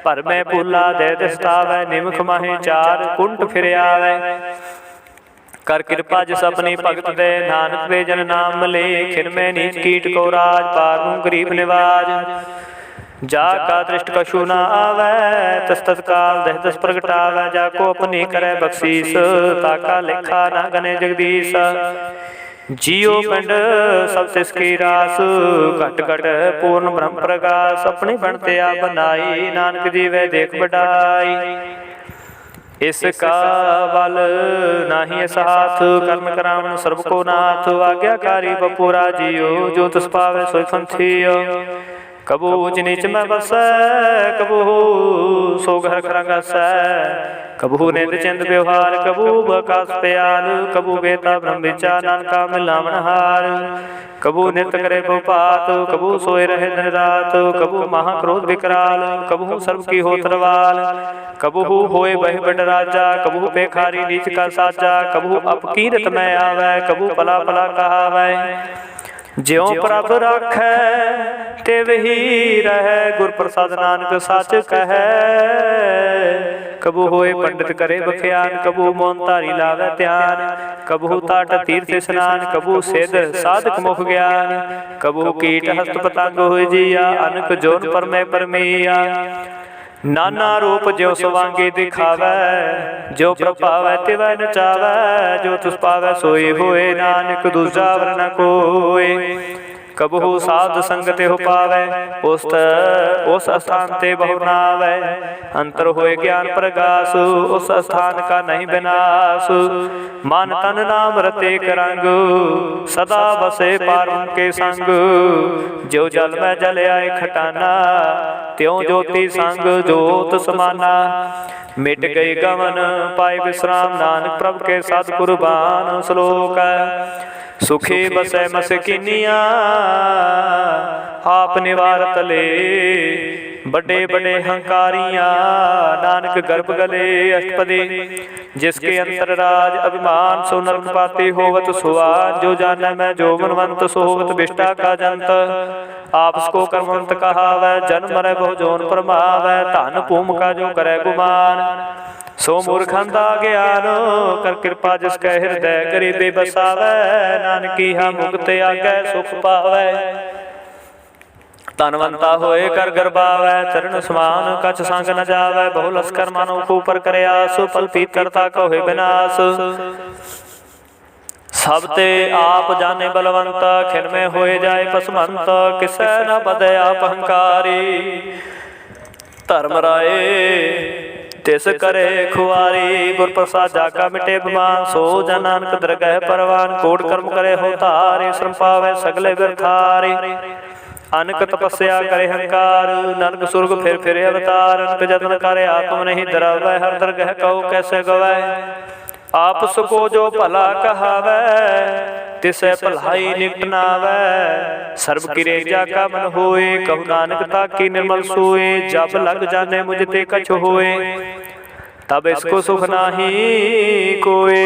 पर मैं भूला दे दस्तावै, निमख माहे चार कुंट फिर आवै, कर कृपा जिस अपनी भगत दे, नानक दे जन नाम ले, खिन में नीच कीट को राज, पार गरीब निवाज, जा का दृष्ट कछु न आवै, तस तत्काल दह दस प्रगटावै, जाको अपनी करे बख्शीस, ताका लेखा न गने जगदीश, जियो पिंड सब तिसकी रास, घट घट पूर्ण ब्रह्म प्रकाश, अपनी बनते आ बनाई, नानक जीवे देख बढ़ाई, इसका बल नाही इस हाथ, कर्म करावन सर्ब को नाथ, आज्ञाकारी बपुरा जियो, जो तिस पावै सोई पंथियो, कबू ऊंच नीच में बसै, कबू सो घर खरंगसै, कबू निंद चिंद व्यवहार, कबू बकास प्याल, कबू बेता ब्रह्म विचार, नानका मिलावन हार, कबू नित करे भोपात, कबू सोए रहे दिन रात, कबू महाक्रोध विकराल, कबू सर्व की हो तरवाल, कबू होए बह बड़ राजा, कबू बेखारी नीच का साजा, कबू अपकीरत में आवै, कबू पला पला कहावै, ज्यों प्रभ राखै तिव ही रहै, गुर प्रसाद नानक सच कहै, कबू होए पंडित करे बख्यान, कबू मौन धारी लावै ध्यान, कबू ताट तीर्थ स्नान, कबू सिद्ध साधक मुख ज्ञान, कबू कीट हस्त पतंग होए जिया, अनक जोन परमै परमिया, नाना रूप ज्यों सवांगी दिखावै, जो प्रभावै तिवै नचावै, जो तुस पावै सोई होए, नानक दूजा वर न कोय, कबहू साध संगत हो पावै, उस स्थान ते बहु नावै, अंतर होए ज्ञान प्रगास, उस स्थान का नहीं विनाश, मन तन नाम रते करंग, सदा बसे पारम के संग, जो जल में जल आए खटाना, त्यों ज्योति संग जोत समाना, मिट गई गमन पाए विश्राम, नानक प्रभु के साथ कुर्बान। श्लोक सुखी बसै मसकिनिया, आप निवारत ले, बड़े बड़े हंकारियां, नानक गर्भ गले अष्टपदी, जिसके अंतर राज अभिमान, सो नरक पाती होवत सुआन, जो जाने मैं जो मनवंत, सो होवत विष्टा का जंत, आपस को कर्मवंत कहावै, जन्म मरै बहु जोन परमावै, धन भूम का जो करे गुमान, सो मूर्खंदा ज्ञान, कर कृपा जिसकै हृदय गरीबी बसावै, नानकी हा मुक्त आगै सुख पावै, धनवंता होए कर गरबावै, चरण समान कछ संग न जावै, बहु लस्कर मानो ऊपर करे आस, पल पीत करता कहोए विनाश, सब ते आप जाने बलवंत, खिन में होए जाए पसमंत, किसै न बदे आप हंकारी, धर्म राए तिस करे खुआरी, गुर प्रसाद जाका मिटे बिमान, सो जन नानक दरगह परवान, कोट कर्म करे हो तारे, श्रम पावै सगले बिरथारे, अनक तपस्या करे हंकार, नरक सुरग फिर अवतार, अनक जतन करे आत्म नहीं डरावै, हर दरगह कहो कैसे गवै, आप सुको जो भला कहावै, तिसै भलाई निकट नावै, सर्व किरे जाका मन होए, कहु नानक ताकी निर्मल सोए, जब लग जाने मुझ ते कछ होए, तब इसको सुख नाही कोय,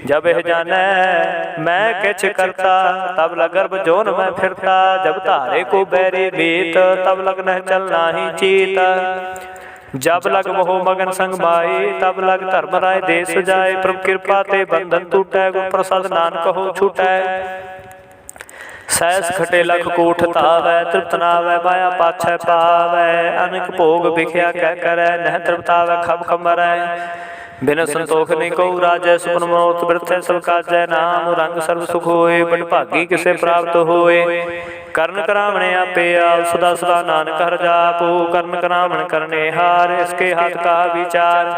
जब यह जाने मैं किछ करता, तब लग गर्भ जोन में फिरता, जब तारे को बैरी बीत, तब लग न चलना ही चीत, जब लग मोह मगन संग माई, तब लग धर्म राय देश जाए, प्रभु कृपा ते बंधन टूटै, गुर प्रसाद नानक हो छूटै, सहस खटे लख कोठ तावै, तृप्त नावै माया पाछै पावै, अनेक भोग भिखिया कह करै, नह तृप्तावै खब खमरै, बिन संतोख नहीं कहु राजै, सुपन मनोरथ बिरथै सब काजै, नाम रंग सर्व सुख होए, बड़ भागी किसे प्राप्त होए, करण करावणे आपे आप, सदा सदा नानक हर जापो, करण करावण करने हार, इसके हाथ का विचार,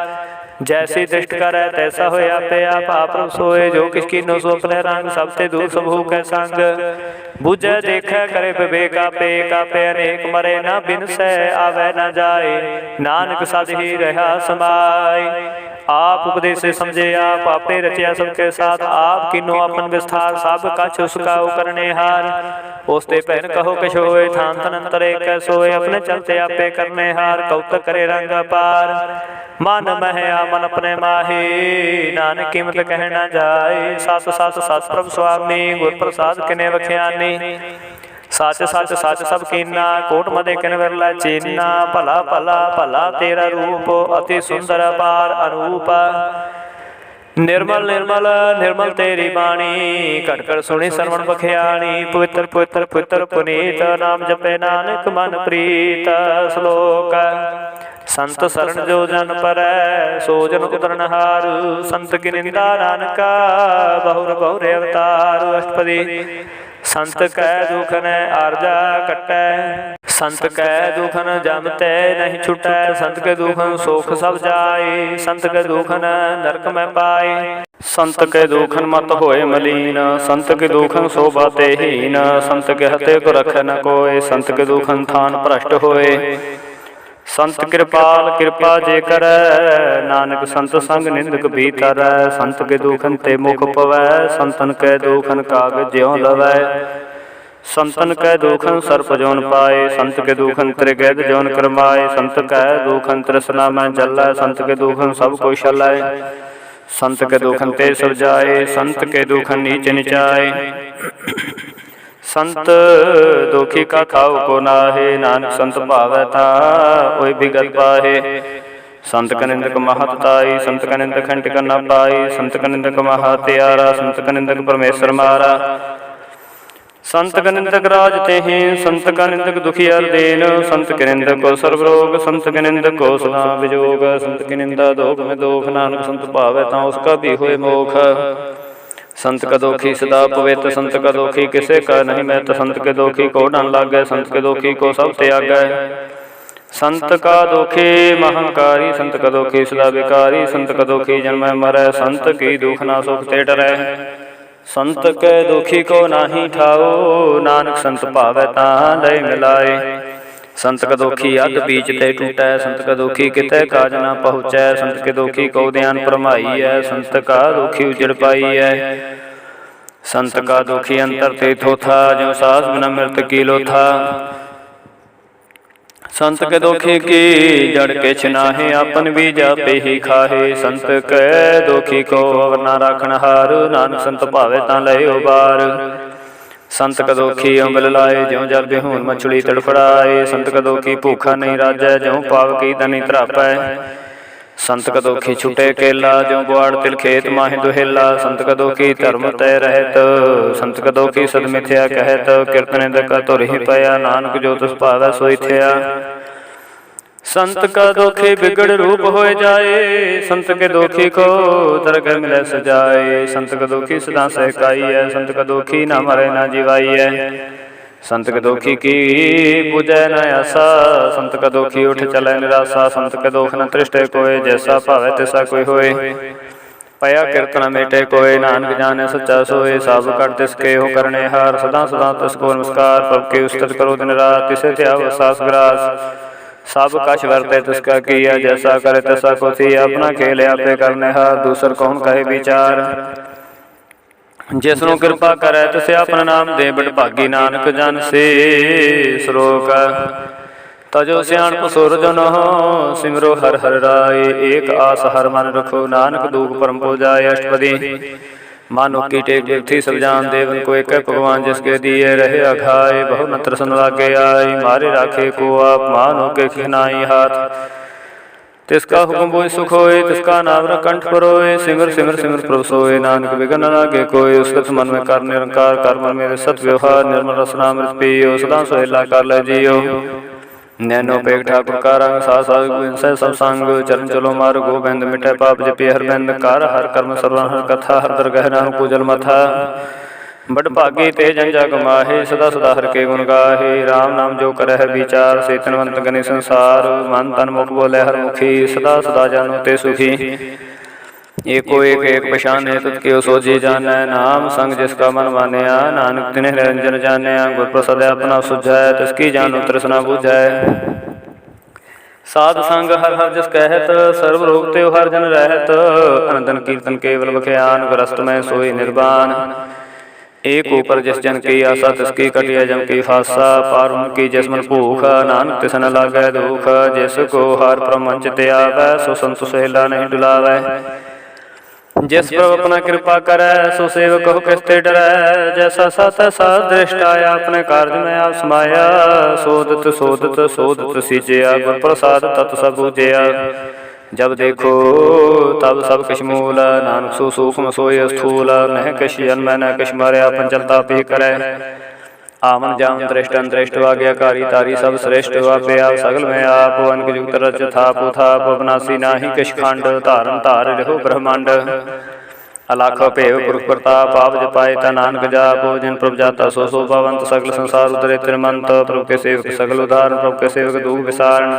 जैसी दृष्ट करे तैसा होए आपे आप सोए, जो किसकी नो सो अपने रंग, सबते दूर सब हो कै संग, बुझे देखे करे विवेक आपे, कापे अनेक मरे ना बिन सै, आवे न जाए, नानक सद ही रहा समाय, आप उपदेश से समझे आप, आपे रचिया सबके साथ, आप किनो अपन विस्तार, सब कछ उसका करने हार, ओस्ते पहन कहो कछ होए, थान तन अंतरे कैसोए, अपने चलते आपे करने हार, कौतक करे रंग अपार, मन महया मन अपने माही, नानक कीमत कहना जाए, सत सत सत प्रभु स्वामी, गुर प्रसाद किने वख्यानी, सच सच सच सब कीना, कोट मदे किन विरला चीना, भला भला भला तेरा रूप, अति सुंदर अपार अनूप, निर्मल निर्मल निर्मल तेरी बाणी, घट घट सुनी श्रवण बख्याणी, पवित्र पवित्र पवित्र पुनीत, नाम जपे नानक मन प्रीत। श्लोक संत शरण जो जन परै, सो जन उतरनहार, संत की निंदा नानका, बहुर बहुरे अवतार। अष्टपदी संत कै दुखन आरजा कटै, संत कै दुखन जमते नहीं छुटै, संत के दुखन सुख सब जाए, संत के दुखन नरक में पाए। संत के दूखन मत होए मलीन, संत के दूखन शोभा ते हीन, संत के हते को रखे न कोय, संत के दूखन थान भ्रष्ट होए। संत कृपाल कृपा जे करे, नानक संत संग निंदक भीतर, संत के दूखन ते मुख पवै, संतन के दूखन कागज ज्यों लवै। संतन कै दूखन सर्प जोन पाए, संत के दूखन त्रिगैद जोन करमाए, संत कै दूखन तृष्णा में जल्लै, संत के दूखन सब कोई छलै। संत के दूखन ते सब जाए, संत के दूखन नीच निचाए। संत दुखी का थाव को नाहे, नानक संत भावै ता ओय बिगत पाहे। संत का निंदक महताई, संत का निंदक खंड कर न पाई, संत का निंदक महात्यारा, संत का निंदक परमेश्वर मारा। संत का निंदक राज तेहि, संत का निंदक दुखियार देन, संत के निंदक को सर्वरोग, संत के निंदक को सदा विजोग। संत की निंदा दोख में दोख, नानक संत भावै ता उसका भी होए मोख। संत का दोखी सदा पवित्र, संत का दोखी किसे का नहीं मैत, संत के दोखी को डन लागे, संत के दोखी को सब त्यागै। संत का दोखी महंकारी, संत का दोखी सदा विकारी, संत का दोखी जन्म मरै, संत की दुख ना सुख ते डरै। संत के दुखी को नाही ठाओ, नानक संत भावै ता लय मिलाए। संत का दोखी अध बीच ते टूटै, संत का दोखी कितै काज ना पहुँचै, संत के दोखी को ध्यान परमाई है, संत का दोखी उजड़ पाई है। संत का दोखी अंतर ते थोथा, जो सास बिना मृत की लोथा। संत के दोखी की जड़ के छिनाहे, आपन भी जापे ही खाहे। संत के दोखी को अवर ना राखन हार, नानक संत भावे ता लय उबार। संत का दोखी अम्बल लाए, ज्यों जल बिहून मछली तड़फड़ाए। संत का दोखी भूखा नहीं राजै, ज्यों पाव की धनी त्रापै। संत का दोखी छुटे केला, ज्यों बुआड़ तिल खेत माहि दुहेला। संत का दोखी धर्म तय रहत, संत का दोखी सद मिथ्या कहत। कीर्तन का तुर ही पया, नानक जो तुस भावै सोई थया। संत का दोखी बिगड़ रूप होए जाए, संत के दोखी को दरगह मिलै सजाए। संत का दोखी सदा सहकाई है, संत का दोखी ना मरे ना जीवाई है। संत के दोखी की बुझै न आसा, संत का दोखी उठ चलै निराशा। संत के दोख न तृष्टे कोय, जैसा भावै तैसा कोई होए। पया कीर्तन मेटे कोय, नानक जाने सच्चा सोए। सब कर तिसके हो करने हार, सदा सदा तिसको नमस्कार। प्रभु की उस्तत करो दिन रात, तिसे त्याव सास ग्रास। सब कछ वर्ते तिसका किया, जैसा करे तैसा को थिया। अपना खेल आपे करने हार, दूसर कौन कहे विचार। जिसनु कृपा करे तिसे अपना नाम दे, बड़ भागी नानक जन से सरोक। तजो सियाणप सुर जन सिमरो हर हर राय, एक आस हर मन रखो, नानक दूख परम पो जाय। अष्टपदी मानो की टेक व्यक्ति सब जान, देवन को एक भगवान जिसके दिए रहे अघाय। बहु न त्रसन लागे आई, मारे राखे को आप, मानो के खिनाई हाथ। तिसका हुक्म बोई सुख होए, तिसका नाम कंठ परोए। सिमर सिमर सिमर प्रभु सोए, नानक बिघन न लागे कोय। उसकत मन में कर निरंकार, कर मन मेरे सत व्यवहार। निर्मल रसनामृत पियो, सदा सोहेला कर ले जियो। नैनो पेग ठाकुर का रंग, सास सब संग। चरण चलो मार गोबिंद, मिठे पाप जपि हर बिंद। कार हर कर्म सर्वन हर कथा, हर दरगह नाम पूजल मथा। बड़ भागी ते जन जग माहे, सदा सदा हर के गुण गाहे। राम नाम जो करह विचार, से तनवंत गनि संसार। मन तन मुख बोले हर मुखी, सदा सदा जानो ते सुखी। एको एक एक पछान है, तुझके सोझी जानै। नाम संग जिसका मन मानया, नानक तिन्ह निरंजन जानया। गुर प्रसाद अपना सुझै, तिसकी जानो तृष्णा बुझै। साध संग हर हर जस कहत, सर्व रोग ते हर जन रहत। अनंतन कीर्तन केवल बख्यान, ग्रस्त में सोई निर्वाण। एक ऊपर जिस जन की आशा, तिसकी कटिया जम की फासा। पार उनकी जिस मन भूख, नानक तिस न लागै दुख। जिसको हार प्रमंच ते आवै, सो संत सुहेला नहीं डुलावै। जिस प्रभु अपना कृपा करे, सो सेवक हो किस ते डरै। जैसा सा तैसा दृष्ट आया, अपने कार्य में आप समाया। सोदत सोदत सोदत सींचया, गुर प्रसाद तत् सब बूझया। जब देखो तब सब किछ मूल, नानक सो सूक्ष्म सोय स्थूल। नह किछ जन्म न किछ मरया, पंचलता पी करे। आमन जाम दृष्ट अंतृष्ट, आज्ञाकारी तारी सब श्रेष्ठ। वापे आप सगल में आप, अनक युक्त रच थाप थाप। अविनाशी नाही किछ खंड, धारन धार रहो ब्रह्मांड। अलाख भेव पुरख प्रताप, आप जपाए ता नानक जाप। जिन प्रभु जाता सो शोभावंत, सकल संसार उतरे तिरमंत। प्रभु के सेवक सगल उदाहरण, प्रभु के सेवक दूख विसारण।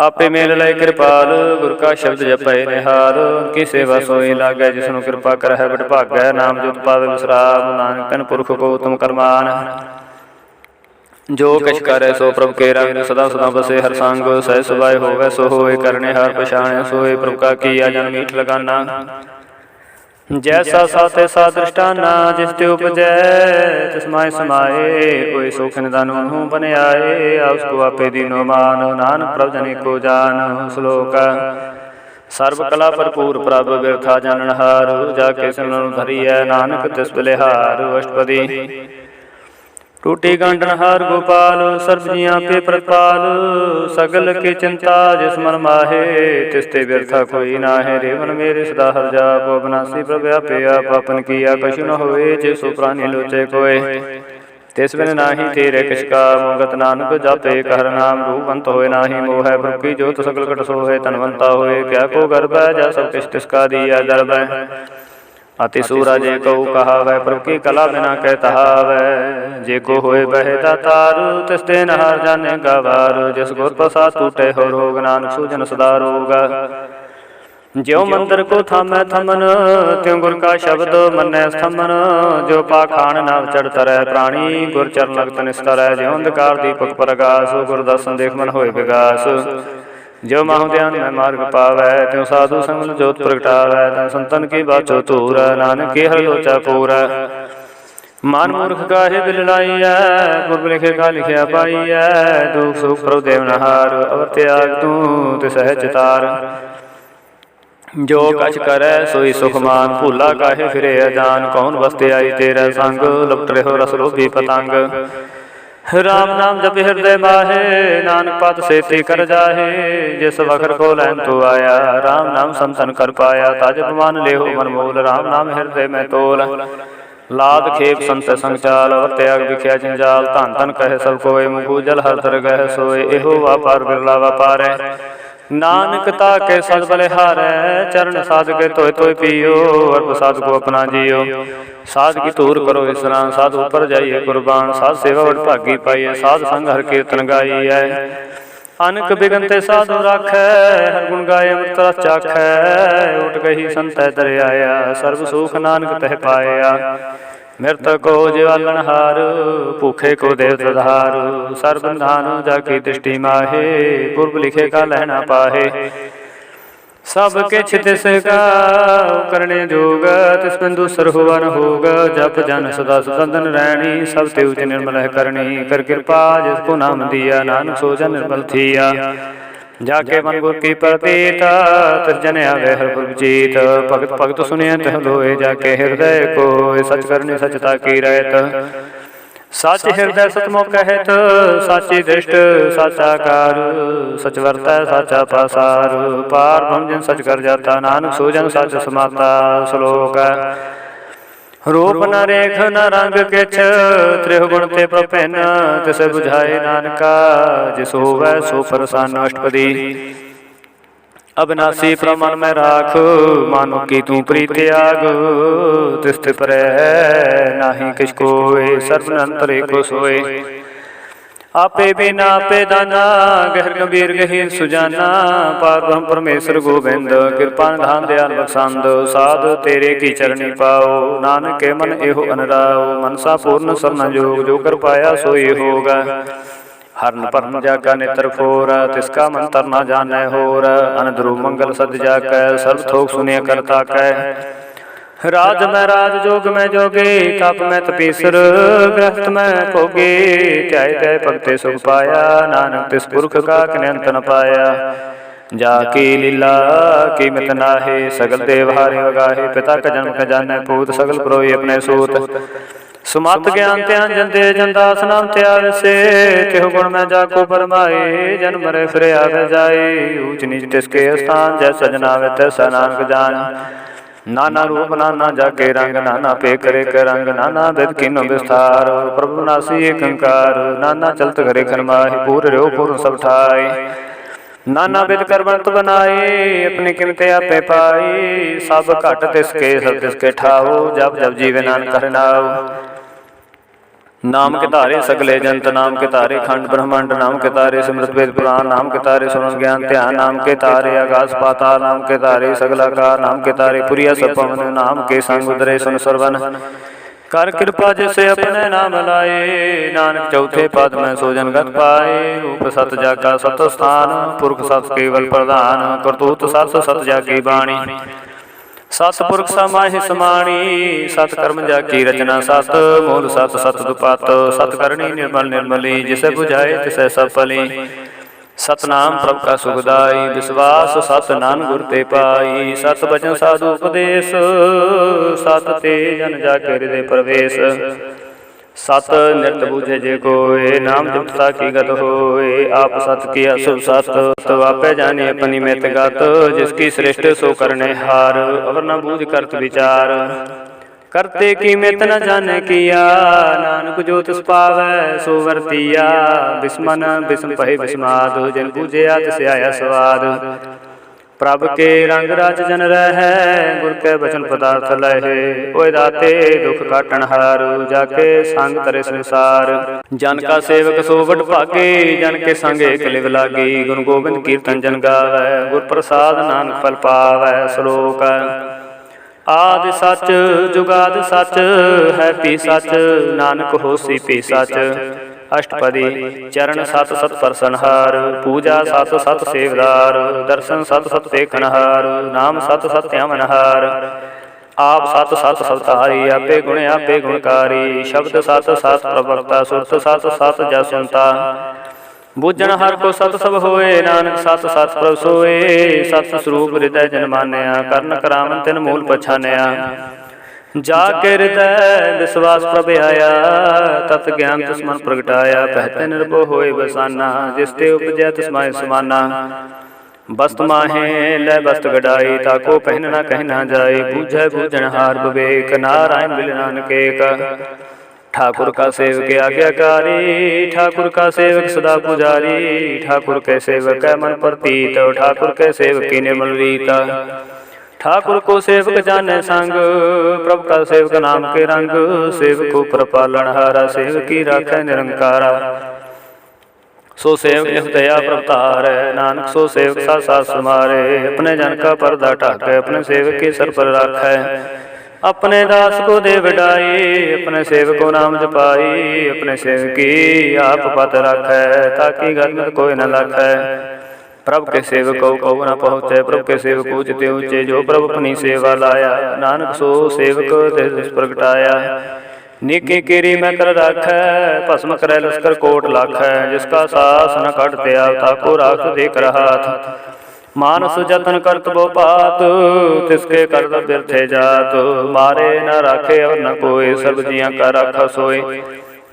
आपे मेल लय कृपाल गुर का शब्द जपै निहाल की सेवा सोई लागै जिसनु कृपा करहै बड़ भागै नाम जुत पावे विसराम नानक तन पुरख को तुम करमान जो कछ करे सो प्रभु के रंग सदा सदा बसे हर संग सह सुभाय होवे सो होए करने हार पछाणे सोए प्रभु का किया जन मीठ लगाना जैसा सा तैसा दृष्टाना जिस ते उपजै तिस माय समाए कोई सुख निदान हूँ बन आए उसको आपे दीनो मान नानक प्रभु जने को जान श्लोक सर्व कला भरपूर प्रभ बिरथा जाननहार जाके सिमरन धरिय नानक तिस बलिहार अष्टपदी टूटी गंडनहार गोपाल सर्व जियां पे प्रतिपाल सगल की चिंता जिस मन माहे तिसते व्यर्था कोई नाहे रे मन मेरे सदा हर जाप अविनाशी प्रभु आपे आप अपन किया कछु न होए जे सो प्राणी लोचे कोय तिस बिन नाही तेरे किस का मोगत नानक जापे कहर नाम रूपंत होए नाही मोह प्रभु की जोत सकल कट सोहे तनवंता होए क्या को गर्भ जा सब किस तिसका दिया दर्भ अति सूरा जे को कहावै प्रभु की कला बिना कह तहावै जे को होए बहे दातार तिसते नहार जाने गवार जिस गुर प्रसाद टूटे हो रोग नानक सूजन सदा रोग ज्यों मंदिर को थामै थमन त्यों गुर का शब्द मनै स्थमन जो पाखान नाव चढ़ तरह प्राणी गुर चरण लगत निस्तर ज्यों अंधकार दीपक प्रकाश गुर दर्शन देख मन होए विगास जो माहु ध्यान में मार्ग पावै त्यों साधु संग जोत प्रगटावै तन संतन की बाचो तूर नानक के हर लोचा पूरा मान मूर्ख काहे दिल लाइया गुर लिखे का लिखिया पाइया दुख सुख प्रभु देव नहार अवर त्याग तू तिसह चितार जो कछ करे सोई सुख मान भूला काहे फिरे अजान कौन बसते आई तेरा संग लुप्त रहो रस लोभी पतंग राम नाम जप हृदय माहे नानक पद सेती कर जाहे जिस वखर को लैन तो आया राम नाम संतन कर पाया ताज मान ले हो मनमूल राम नाम हृदय में तोल लाद खेप संत संग चाल और त्याग विख्या जंजाल धन धन कहे सब कोय मुखु जल हर तर गह सोए एहो वापार बिरला वापारे नानक ताके सद बलिहारै चरण साध के तोय तोय पियो और प्रसाद को अपना जियो साध की तूर करो विश्राम साध ऊपर जाइए कुर्बान साध सेवा बड़ भागी पाइए साध संग हर कीर्तन गाइए अनक बिगनते साधु राखै हर गुण गाय अमृत रस चाखै उठ गही संत दर आया सर्व सुख नानक तह पाया मृतक को ज्वालन हार भूखे को देव तधार सर्व धान जाकी दृष्टि माहे पूर्व लिखे का लहना पाहे सबके छितिस का करने जोग तिस बिंदु सर हुआ न होग जप जन सदा सुदंदन रैणी सब तेज निर्मल करनी कर कृपा जिसको नाम दिया नानक सोजन निर्मल थिया जाके मन गुर की प्रतीता तिरजन आवे हर पुर जीत भगत भगत सुनिए तह लोए जाके हृदय को सच करनी सचता की रहत सच हृदय सतमो कहत साची दृष्ट साचाकार सच वर्ता साचा पासार पार ब्रह्म जिन सच कर जाता नानक सोजन सच समाता श्लोक रूप न रेख न रंग किछ त्रिहुगुण ते प्रभिन तिस बुझाए नानका जिस होवै सो प्रसन्न अष्टपदी अविनाशी प्रमन में राख मानो की तू प्रीत त्याग तिस पर नाही किछ कोय सर्वनंतरे को सोए आपे बिना आपे दाना गहर गंभीर गहीर सुजाना पार ब्रह्म परमेश्वर गोविंद कृपान धान दयाल बख्शंद साध तेरे की चरणी पाओ नानक के मन एहो अनराओ मनसा पूर्ण सरन जोग जो कर पाया सोई होगा हरन परन जाका नेत्र फोर तिसका मंत्र न जाने होर अन ध्रुव मंगल सद जाकै सर्व थोक सुनिय करता कै राज में राज जोग में जोगे तप में तपीसर ग्रस्त में भोगे त्याय त्याय भगते सुख पाया नानक तिस पुरख का किन्यंत न पाया जाकी लीला कीमत नाहे सगल देवहारे वगाहे पिता का जन्म का जाने पूत सगल प्रोई अपने सूत सुमत ज्ञान त्यान जन दे जन दास नाम त्याग से केहु गुण में जाको परमाए जन मरे फिरे आवे जाए ऊंच नीच तिसके स्थान जैसा जनावे तैसा नानक जान नाना रूप नाना जाके रंग नाना पे करे के रंग नाना वेद किन्नो विस्तार प्रभु नासी एकंकार नाना चलत करे खरमाहि पूर रो पूर्ण सब ठाई नाना विद कर बंत बनाए अपनी किमते आपे पाई सब घट तिसके सब तिसके ठाओ जब जब जीवे नानक हर नाओ नाम के तारे सगले जंत, नाम के तारे खंड ब्रह्मांड, नाम के तारे सिमृत वेद पुराण, नाम के तारे सुन ज्ञान ध्यान, नाम के तारे आकाश पाताल, नाम के तारे सगलाकार, नाम के तारे पुरिया सब पवन, नाम के संग उदरे सुन सरवन। कर कृपा जिसे अपने नाम लाए, नानक चौथे पद में सो जनगत पाए। रूप सत जागा सत स्थान, पुरख सत केवल प्रधान, करतूत सत सत जागी बाणी। सतपुरख समाहि समाणी, सत कर्म जाकी रचना सत, मूल सत सत दुपत, सत करणी निर्मल निर्मली, जिसे बुझाए तिसे सब फली। सतनाम प्रभु का सुखदाई, विश्वास सत नान गुर ते पाई। सत बचन साधु उपदेश, सत ते जन जाके हृदय प्रवेश। सत नित बूझे जे कोय, नाम जपता की गत होय। आप सत किया शुभ सत, तो आपे जाने अपनी मित गत। जिसकी श्रेष्ठ सो करने हार, अवर न बूझ करत विचार। करते की मित न जाने किया, नानक जो तिस पावै सो वर्तिया। बिस्मन बिस्म पहे बिस्माद, जिन बूझे तिस आया स्वाद। प्रभ के रंग राज जन रहै, गुर के बचन पदार्थ लहे। ओय दाते दुख काटन हार, जाके संग तरे संसार। जन का सेवक सो बड़ भागे, जन के संग एक लिव लागी। गुण गोबिंद कीर्तन जन गावै, गुर प्रसाद नानक फल पावै। श्लोक आदि सच जुगाद सच, है पी सच, नानक होसी पी सच। अष्टपदी चरण सत सत परसनहार, पूजा सत सत सेवदार। दर्शन सत सत देखनहार, नाम सत सत ध्यानहार। आप सत सत सवतारी, आपे गुण आपे गुणकारी। शब्द सत सत प्रवक्ता, सुरत सत सत जसवंता। बूझन हर को सत सब होए, नानक सत सत प्रभ सोए। सत स्वरूप हृदय जन मान्या, करण करावन तिन मूल पछान्या। जाके हृदय विश्वास प्रभ आया, तत् ज्ञान तिस मन प्रगटाया। कहते निर्भो होए बसाना, जिसते उपजै तिस माहि समाना। वस्त माहे लै वस्त गड़ाई, ताको पहन न कह न जाए। बूझै बूझनहार विवेक, नारायण बिल नानक एक। ठाकुर का सेवक आज्ञाकारी, ठाकुर का सेवक सदा पुजारी। ठाकुर के सेवक मन प्रतीत, ठाकुर के सेवक की निर्मल रीत। ठाकुर को सेवक जाने संग, प्रभु का सेवक नाम के रंग। सेवक को प्रपालन हारा, सेवक की राखै निरंकारा। सो सेवक जिस दया प्रभुतार, नानक सो सेवक साथ साथ समारे। अपने जन का पर्दा ढाकै, अपने सेवक के सर पर राखै। अपने दास को दे बढ़ाई, अपने सेवक को नाम जपाई। अपने सेवक की आप पत राखै, ताकि घर में कोई न लाखै। प्रभु के सेवक को न पहुँचे, प्रभु के सेवक ऊंचे ऊंचे। जो प्रभु अपनी सेवा लाया, नानक सो सेवक देश प्रगटाया। नीकी केरी में कर राखै, भस्म करे लश्कर कोट लाखै। जिसका सास न कटते आवता, को राख देख हाथ। मानस जतन करत बो पात, तिसके करत बिरथे जात। मारे न राखे और न कोय, सब जियां का राखा सोय।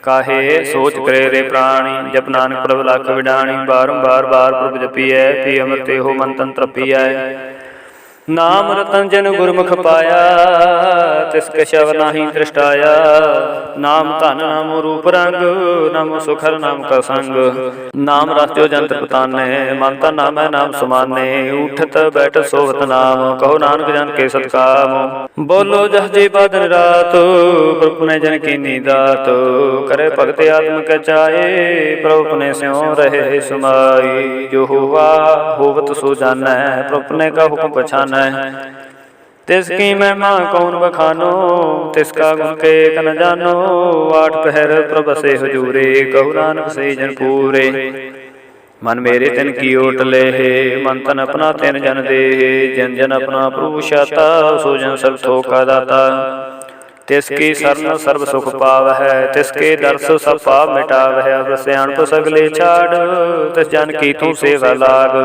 काहे सोच करे रे प्राणी, जप नानक प्रभ लाख विडाणी। बारंबार बार प्रभ जपिए, पी अमृत हो मन तन तृपिए। नाम रतन जन गुरमुख पाया, तिसके शव नाही दृष्टाया। नाम धन नाम रूप रंग, नाम सुखर नाम का संग। नाम रस जो जंत्र पताने, मन तन नाम है नाम समाने। उठत बैठ सोवत नाम, कहो नानक जन के सतकाम। बोलो जह जी बादन रात, प्रभु ने जन की नीदात। करे भगत आत्म के चाहे, प्रभु ने स्यों रहे समाई। जो हुआ होवत सो जानै, प्रभु ने का हुक्म पछानै। तिसकी महिमा कौन बखानो, तिसका गुण के कन जानो। आठ पहर प्रभ से हजूरे, कहु नानक से जन पूरे। मन मेरे तिन की ओट ले, मन तन अपना तिन जन दे। जन जन अपना प्रभु शाता, सो जन सब थोका दाता। तिसकी शरण सर्व सुख पाव है, तिसके दर्श सब पाप मिटाव है। अब सियाणप सगले छाड़, तिस जन की तू सेवा लाग।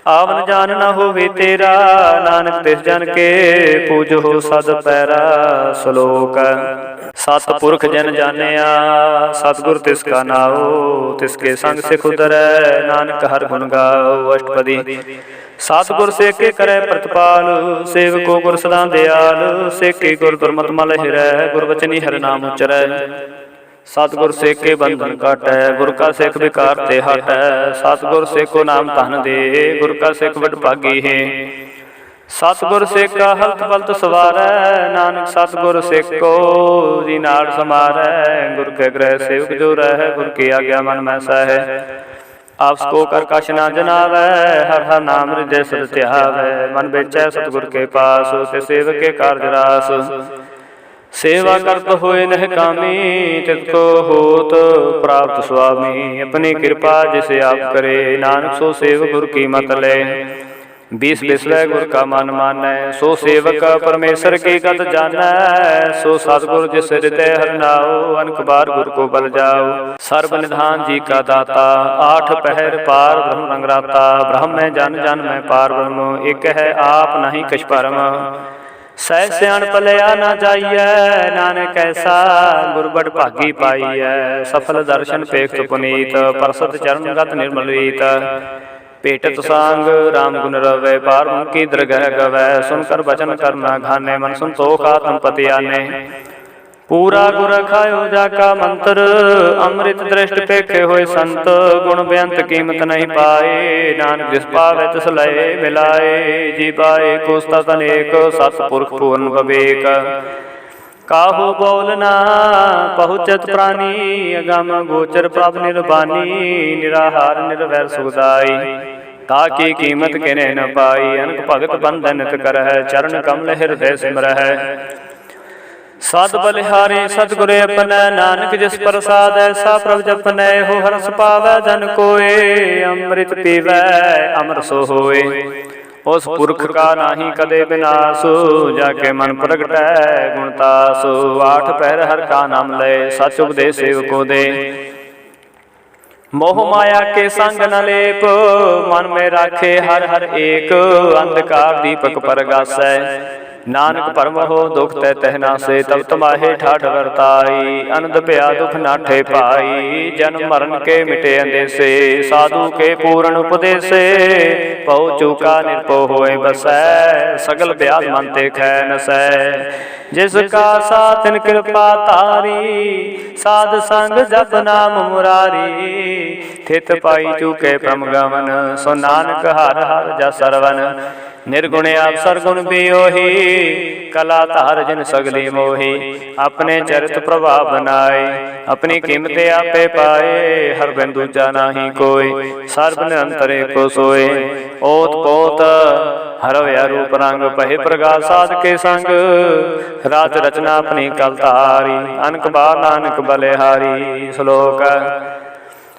आवन जान न होवे तेरा, नानक तिस जन के पूज हो सद पैरा। श्लोक सतपुरख जन जानिया, सतगुर तिसका नाओ। तिसके संग सिख उतरै, नानक हर गुण गाओ। अष्टपदी सतगुर से के करे प्रतिपाल, सेवको गुर सदा दयाल। सेके गुर दुर्मत मल हिरै, गुर वचनी हर नाम उचरै। सतगुर से के बंधन काटै, गुर का सिख विकार ते हटै। सतगुर से को नाम धन दे, गुर का सिख बड़ भागी है। सतगुर सेका हलत पलत सवारै, नानक सतगुर सेको जी नाड़ समारै। गुर के ग्रह सेवक जो रह, गुर की आज्ञा मन में सह। आपस को कर कछ ना जनावै, हर हर नाम हृदय सद ध्यावै। मन बेचै सतगुर के पास, ते सेवक के कारज रास। सेवा करत होए नह कामी, तिसको होत प्राप्त स्वामी। अपनी कृपा जिसे आप करे, नानक सो सेवक गुर की मत ले। 20 बिसवै गुर का मन मानै, सो सेवक परमेश्वर की गत जानै। सो सतगुर जिस हृदय हर नाओ, अनक बार गुर को बल जाओ। सर्व निधान जी का दाता, 8 पहर पार ब्रह्म रंगराता। ब्रह्म में जन जन में पार ब्रह्म, एक है आप नहीं कछ परम। सह सियाण पलया ना जाइए, नानक ऐसा गुर बड़ भागी पाइयै। सफल दर्शन पेखत पुनीत, परसत चरण गत निर्मल रीत। भेटत सांग राम गुण रवै, पार की दरगह गवै। सुनकर बचन करना घाने, मन संतोख आत्म पति आने। पूरा गुर खायो जाका मंत्र, अमृत दृष्ट पेखे होए संत। गुण बेअंत कीमत नहीं पाए, नानक जिस पावै तिस लय मिलाए। जी पाए कुस्तत अनेक, सतपुरख पूर्ण विवेक। काहू बोलना पहुँचत प्राणी, अगम गोचर प्रभ निर्बानी। निराहार निर्वैर सुखदाई, ताकि कीमत किने न पाई। अनक भगत बंधन नित करह, चरण कमल हृदय सिमरह। सद बलिहारी सतगुर अपनै, नानक जिस प्रसाद ऐसा प्रभ जपनै। हो हरस पावै जन कोय, अमृत पीवै अमर सो होय। उस पुरख का नाही कदे विनाश, जाके मन प्रगटै गुणतास। 8 पहर हर का नाम ले, सच उपदेश सेवको दे। मोह माया के संग न लेप, मन में राखे हर हर एक। अंधकार दीपक परगासै, नानक परम हो दुख तै तहना से। तब तमाहे ठाठ वर्ताई, अनंद भया दुख नाठे पाई। जन्म मरण के मिटे अंदेसे, साधु के पूर्ण उपदेसे। पौ चूका निरपो होए बसै, सगल ब्याज मन ते खै नसै। जिसका साथिन कृपा तारी, साध संग जप नाम मुरारी। थित पाई चूके प्रम गमन, सो नानक हर हर जस सरवन। निर्गुण आप सरगुण बियोही, कला धार जिन सगली मोही। अपने चरित प्रभाव बनाए, अपनी कीमत आपे पाए। हर बिन दूजा नाही कोय, सर्व निरंतर एको सोय। ओत पोत हरव्या रूप रंग, पहे प्रगास साध के संग। राज रचना अपनी कल तारी, अनक बार नानक बलिहारी। श्लोक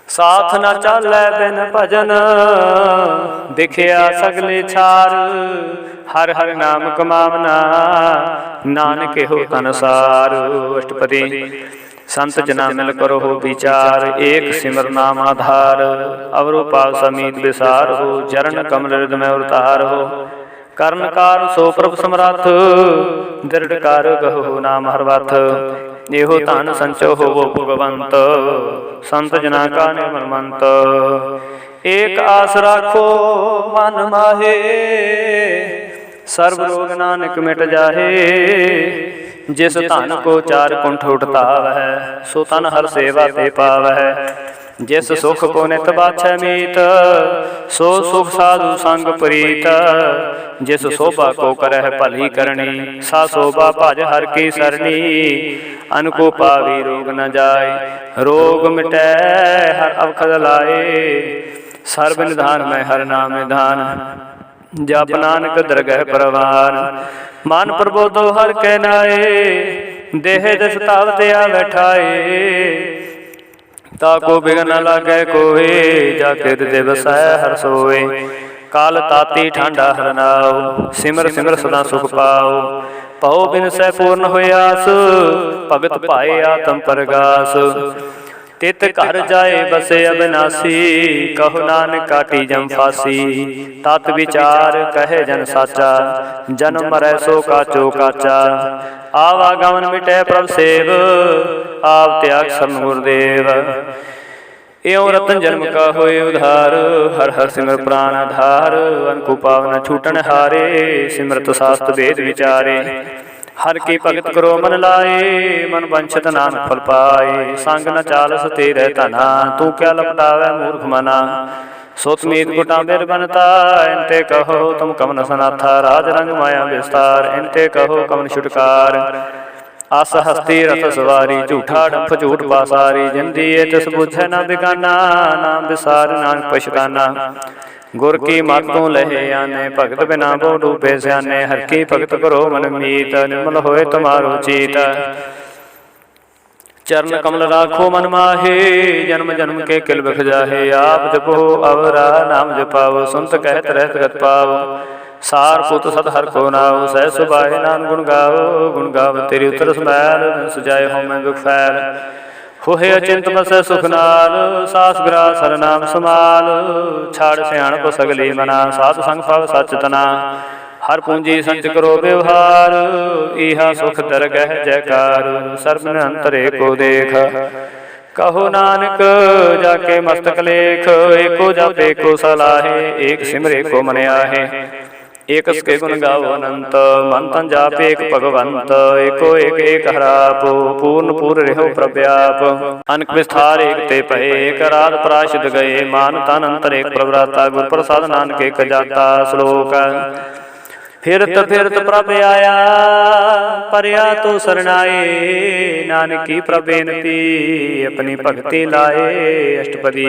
साथ न चालै बिन भजन, दिखिया सगले छार। हर हर नाम कमावना, नानक हो तनसार। अष्टपदी संत जना मिल करो हो विचार। एक सिमर नाम आधार, अवरु पाव समीत विसार हो। चरण कमल हृदय में उतार हो, कर्ण कार सो प्रभ समरथ। दृढ़ कार गहो नाम हरवथ, एहो धन संचो होवो भगवंत। संत जना का निर्मल मंत, एक आस राखो मन माहे। सर्व रोग नानक मिट जाहे, जिस धन को चार कुंठ उठता वह। सो तन हर सेवा ते पावै, जिस सुख को नित बाछै मीत। सो सुख साधु संग प्रीत, जिस शोभा को करह भली करनी। सा शोभा भज हर की सरनी, अनको पावी रोग न जाय। रोग मिटै हर अवखद लाए, सर्व निधान में हर नाम निधान। जप नानक दरगह परवान, मन प्रबोधो हर कै नाए। देह दस ताव त्या बैठाए, ताको बिघन न लागै कोय। जाके हृदय बसै हर सोए, काल ताती ठांडा हर नाओ। सिमर सिमर सदा सुख पाओ, पहो बिन सै पूर्ण होय आस। भगत पाए आत्म परगास, तित घर जाए बसे अविनाशी। कहो नानक काटी जम फासी, तत विचार कहे जन साचा। जन्म मरै सो काचो काचा, आवागमन मिटै प्रभ सेव। आप त्याग शरण गुरुदेव, एवं रतन जन्म का होए उधार। हर हर सिमर प्राण आधार, अनको पावन छूटन हारे। सिमरत शास्त्र वेद विचारे, हर की भगत करो मन लाए। मन वंचित नानक फल पाए, संग न चालस तेरे धना। तू क्या लपटावै मूर्ख मना, सुत मीत गुटा बिर बनता इनते कहो तुम कमन सनाथा राज रंग माया विस्तार इनते कहो कमन छुटकार आस हस्ती रथ सवारी झूठा डंफ झूठ पासारी जिंदी तिस बुझे न बिगाना नाम विसार नानक पछताना गुर की मत तू लहे आने भगत बिना बहु डूबे स्याने हर की भगत करो मन मीत निर्मल होए तुम्हारो चीत चरण कमल राखो मन माहे जन्म जन्म के किल बिख जाहे आप जपो अवरा नाम जपाओ सुनत कहत रहत गत पाओ सार पुत सत हर को नाओ सह सुबाए नाम गुण गाओ तेरी उतर समैल सजाए हो मैं दुख फैल होए अचिंत बसै सुख नाल सास ग्रास हर नाम समाल छाड़ सियाणप सगली मना साध संग पाव सच तना हर पूंजी संच करो व्यवहार इहा सुख दरगह जयकार सर्ब अंतरे को देख कहो नानक जाके मस्तक लेख एको जापे को सलाहे एक सिमरे को मन आहे एक के गुण गाओ अनंत मन तन जाप एक भगवंत एको एक हराप पूर्ण पूर्ण रहो प्रव्याप अनक विस्तार एक ते पहे एक रात प्राशिद गए मान तन अंतर एक प्रवराता गुर प्रसाद नानक एक जाता श्लोक फिरत प्रभ आया परया तो शरणाए नानकी प्रबेनती अपनी भक्ति लाए अष्टपदी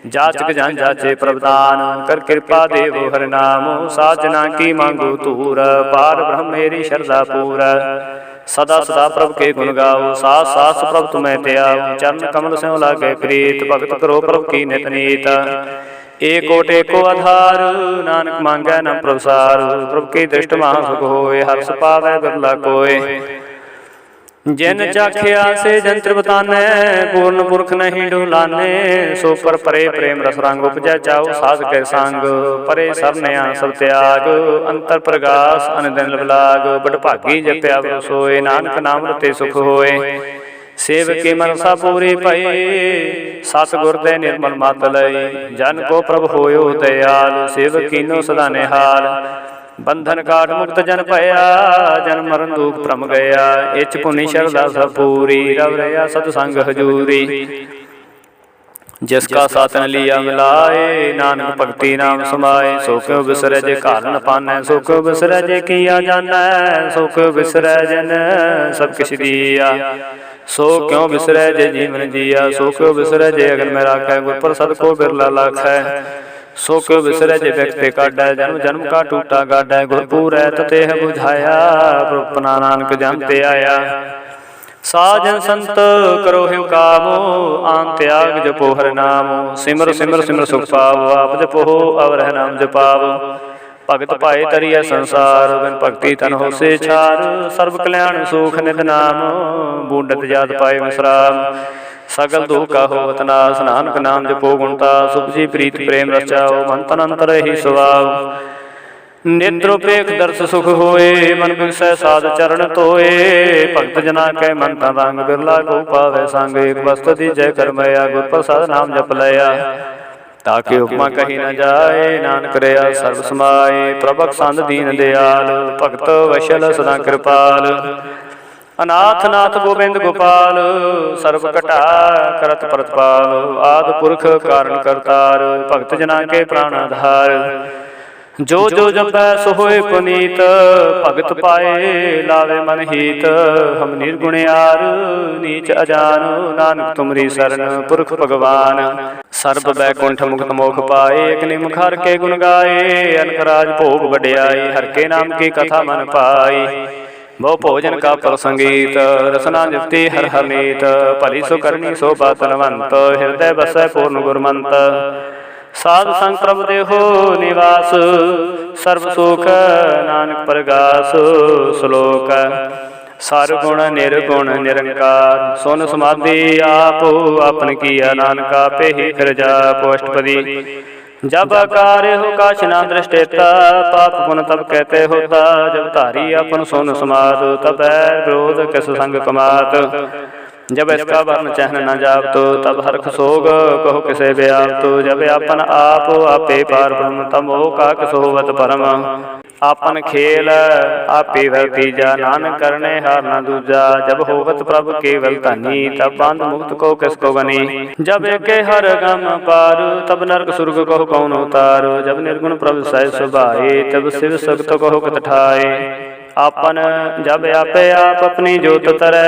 जाचक जान जाचे प्रभदान कर कृपा देवो हर नामो साजना की मांगो तूर पार ब्रह्म मेरी श्रद्धा पूर सदा सदा प्रभु के गुण गाओ सास सास प्रभु तुम्हें त्याओ चरण कमल से लागे प्रीत भगत करो प्रभु की नित नीत एकोट एको आधार नानक मांगै न प्रभुसार प्रभु की दृष्ट महासुख होए हर्ष पावै बिरला कोय जिन चाखिया से जंत्र बताने पूर्ण पुरख नहीं ढूलाने सो पर परे प्रेम रस रंग उपजै चाओ साध के संग परे सरनया सब त्याग अंतर प्रगास अनदिन लबलाग बड़ भागी जप्या सोए नानक नाम रते सुख होए सेवकी मनसा पूरी पई सत गुर दे निर्मल मत लई जन को प्रभ होयो दयाल सेवकीनो सदा निहाल बंधन काट मुक्त जन पया जन मरण दुख भ्रम गया इच पुनि शरदा सब पूरी रव रया सतसंग हजूरी जिसका साथन लिया मिलाए नानक भक्ति नाम समाए सो क्यों बिसरै जे घाल न पानै सो क्यों बिसरै जे किया जानै सो क्यों बिसरै जन सब किछ दिया सो क्यों बिसरै जे जीवन जिया सो क्यों बिसरै जे अगन में राखै गुर प्रसाद को बिरला लाखै सो क्यों बिसरै जे व्यक्ति काढै जन्म जन्म का टूटा गाढै गुर पूरै ततेह बुझाया प्रभु नानक जन ते आया साजन संत करो हिम कामो आन त्याग जपो हर नामो सिमर सिमर सिमर सुख पावो आप जपो अवरह नाम जपावो भगत पाए तरिया संसार बिन भक्ति तन हो से छार सर्व कल्याण सुख नित नाम बूंडत जात पाए विश्राम सगल दुख का होवत नाश नानक नाम जपो गुणता सुखजी प्रीत प्रेम रचाओ मन तन अंतर ही स्वभाव नेत्रोपेख दर्श सुख होए मन बिगसै साध चरण तोए भक्त जना कै मन तन रंग बिरला को पावे संग एक वस्तु दी जय करमया गुर प्रसाद नाम जप लया ताकि उपमा कही न जाए नानक रया सर्व समाए प्रभक संद दीन दयाल भगत वशल सदा कृपाल अनाथ नाथ गोबिंद गोपाल सर्व कटा करत प्रतपाल आद पुरख कारण करतार भगत जना के प्राण आधार जो जो जपै सो होए पुनीत भगत पाए लावे मन हीत हम निर्गुणयार नीच अजान नानक तुमरी शरण पुरख भगवान सर्ब बैकुंठ मुक्त मोख पाए एक निमख हर के गुण गाए अनखराज भोग बढ़ियाई हर के नाम की कथा मन पाई बहु भोजन का प्रसंगीत रसना जुक्ति हर हर नीत भली सो करनी सो बातनवंत हृदय बसै पूर्ण गुरमंत साध संग प्रभु देहो निवास सर्व सुख नानक प्रगास श्लोक सार गुण निर्गुण निरंकार सोन समाधि आप आपन किया नानक आपे ही फिर जाप अष्टपदी जब कार्य हो काश ना दृष्टेता पाप पुन तब कहते होता जब धारी अपन सोन समात तब विरोध किस संग कमात जब इसका वर्ण चहन न जाप तो तब हर्ष सोग कहो किसे व्याप तो जब आपन आप आपे पार ब्रह्म तब मोह का किसोवत परम आपन खेल आपे भर तीजा नानक करने हार न दूजा जब होवत प्रभु केवल धनी तब बंध मुक्त को किसको गनी जब एके हर गम पार तब नरक सुर्ग कहो कौन उतार जब निर्गुण प्रभु सह सुभाए तब शिव सक्त कहो कत ठाए आपन जब आपे आप अपनी जोत तरै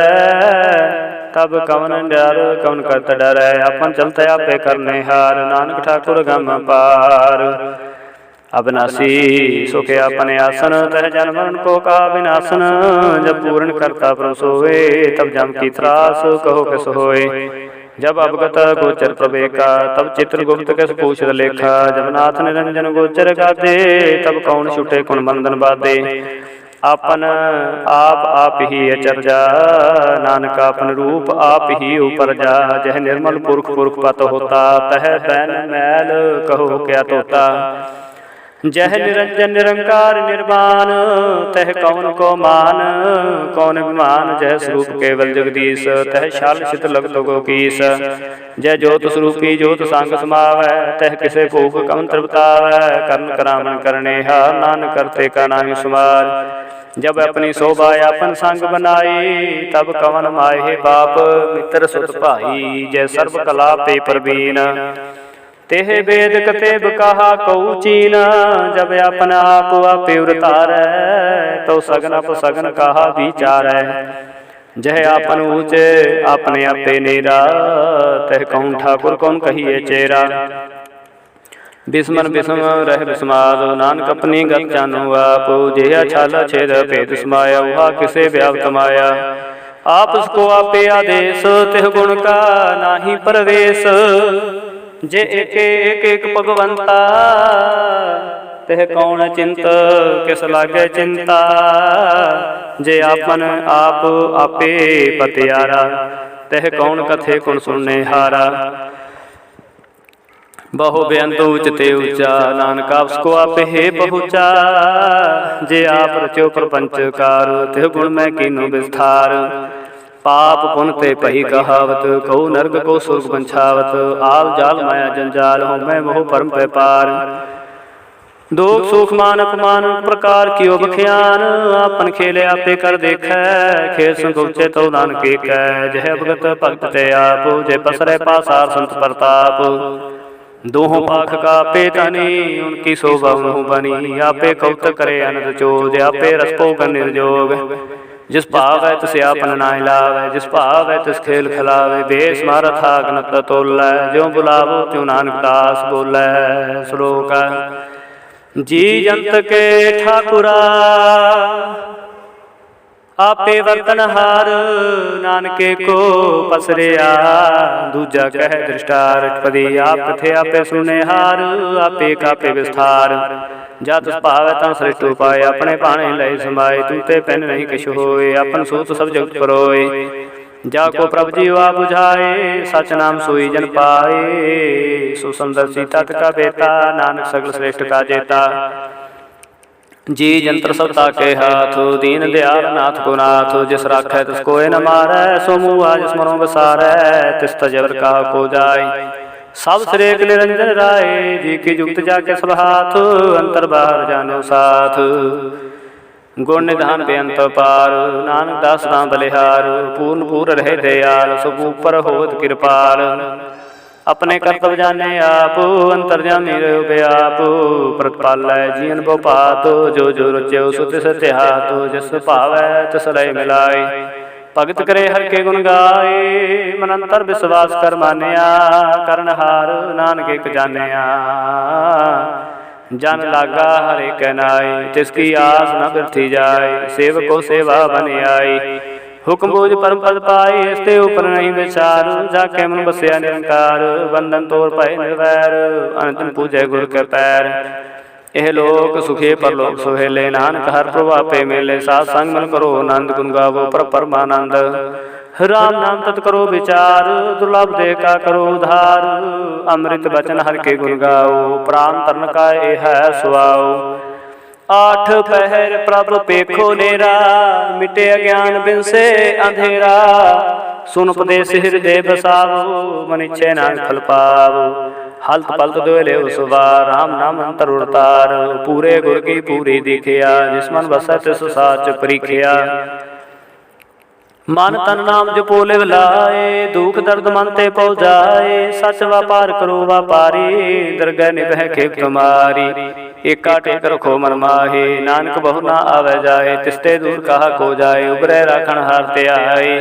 तब कवन डर कवन करत डर अपन चलते आपे करने हार नानक ठाकुर गम पार अविनाशी सुखे अपने आसन तह जन मरण को का विनाशन जब पूर्ण करता प्रभु सोए तब जम की त्रास कहो किस होए जब अवगत गोचर प्रवेका तब चित्रगुप्त किस पूछत लेखा जब नाथ निरंजन गोचर गादे तब कौन छूटे कुण बंधन बाधे आपन आप ही अचरजा नानक अपन रूप आप ही ऊपर जा जह निर्मल पुरख पुरख पत होता तह बैन मैल कहो क्या तोता जह निरंजन निरंकार निर्वाण तह कौन को मान कौन विमान जह स्वरूप केवल जगदीश तह शाल शित लगत गो कीस जय ज्योत स्वरूपी ज्योत सांग समावै तह किसे भूख कम तृप्तावै कर्ण करामन करने हार नानक करते का नाम सुमार जब अपनी शोभा अपन संग बनाई तब कवन माहे बाप मित्र सुत भाई जय सर्व कला पे प्रवीण तेह वेद कतेब कहा कऊ चीन जब अपन आप आपे उतारै तो सगन अप सगन कहा विचार जह आपन ऊँचे अपने आपे नेरा तह कौन ठाकुर कौन कहिए चेरा बिस्मन बिस्म रह बिस्माद नानक अपनी गत जानो आप जेहा छाला छेद भेद समाया वहा किसे व्याप्त माया आप उसको आपे आदेश तिह गुण का नाही प्रवेश जे एक भगवंता तह कौन चिंत किस लागे चिंता जे आपन आप आपे पतियारा तह कौन कथे कुण सुनने हारा बहु बेअंत उचते ऊंचा नानक उसको आपे हे पहुँचा जे आप रचो प्रपंच कार तिह गुण में कीनो विस्तार पाप पुन ते पही कहावत कऊ नर्क को सुर्ग पंछावत आल जाल माया जंजाल हो मैं मोह परम व्यापार दुख सुख मान अपमान प्रकार कियो बख्यान आपन खेले आपे कर देखै खेल संगोचे तो नानक कै जह भगत भगत ते आप जय पसरे पासार संत प्रताप दोहों पाख का पे तनी उनकी शोभा उन्हों बनी आपे कौतक करे अनंत चोज आपे रसपो कर निर्जोग जिस भाव है तिस आपन नाय लावे जिस भाव है तिस खेल खिलावे बेस मारा था गनत तोलै ज्यों बुलावो त्यों नानक दास बोलै श्लोक जी जंत के ठाकुरा आपे वर्तन हार नानके को पसरिया दूजा कह दृष्टार पदी आप थे आपे सुने हार आपे कापे विस्तार जात भावे तं श्रेष्ठ उपाय अपने पाने लय समाये तूते पैन नहीं किछ होए अपन सूत सब जगत परोए जाको प्रभु जीवा बुझाए सच नाम सोई जन पाए सुसुंदर सीता का बेटा नानक सगल श्रेष्ठ का जेता जी जंत्र सबता के हाथ दीन दयाल नाथ को नाथ जिस राखै तिस कोय न मारै सो मुआ जिस मनो बसारै तिस तजबर कहा को जाय सब श्रेक निरंजन राय जी की जुक्त जाके सब हाथ अंतर बाहर जानो साथ गुण निधान बेअंत पार नानक दास राम बलिहार पूर्ण पूर रहे दयाल सब ऊपर होत कृपाल अपने कर्तव्य जाने आप अंतर्जामी रहे आप प्रतिपालै जीवन बोपात जो जो रुच्यो सुत सत्यात जिस पावै तिस लय मिलाय भगत करे हर के गुण गाए मन अंतर विश्वास कर मानिया करनहार नानक एक जानिया जन लागा हरे कहनाई तिसकी आस न बिरथी जाय सेवको सेवा बन आई हुक्म बोझ परम पद पाए इसते ऊपर नहीं विचार जाके मन बसया निरंकार बंधन तोड़ पाए निर्वैर अनंत पूजे गुरु के पैर एह लोक सुखे परलोक सुहेले नानक हर प्रभा पे मेले साथ संग मन करो आनंद गुण गावो पर परमानंद राम नाम तत् करो विचार दुर्लभ दे का करो उधार अमृत बचन हर के गुण गाओ प्राण तरण का है सुआओ आठ पहर प्रभु पेखो नेरा, मिटे अज्ञान बिनसे अंधेरा। सुन उपदेश हृदय बसावो, मन इच्छे नानक फल पावो। हलत पलत दोले सुबार, राम नाम अंतर उड़तार। पूरे गुर की पूरी दिखिया, जिस मन बसै तिस साच परीखिया। मन तन नाम जपो लिव लाए, दुख दर्द मन ते पौ जाए। सच व्यापार करो व्यापारी, दरगह निभह खेप तुम्हारी। एका टेक रखो मन माहे, नानक बहु ना आवे जाए। तिसते दूर कहा को जाए, उबरै राखण हार ते आए।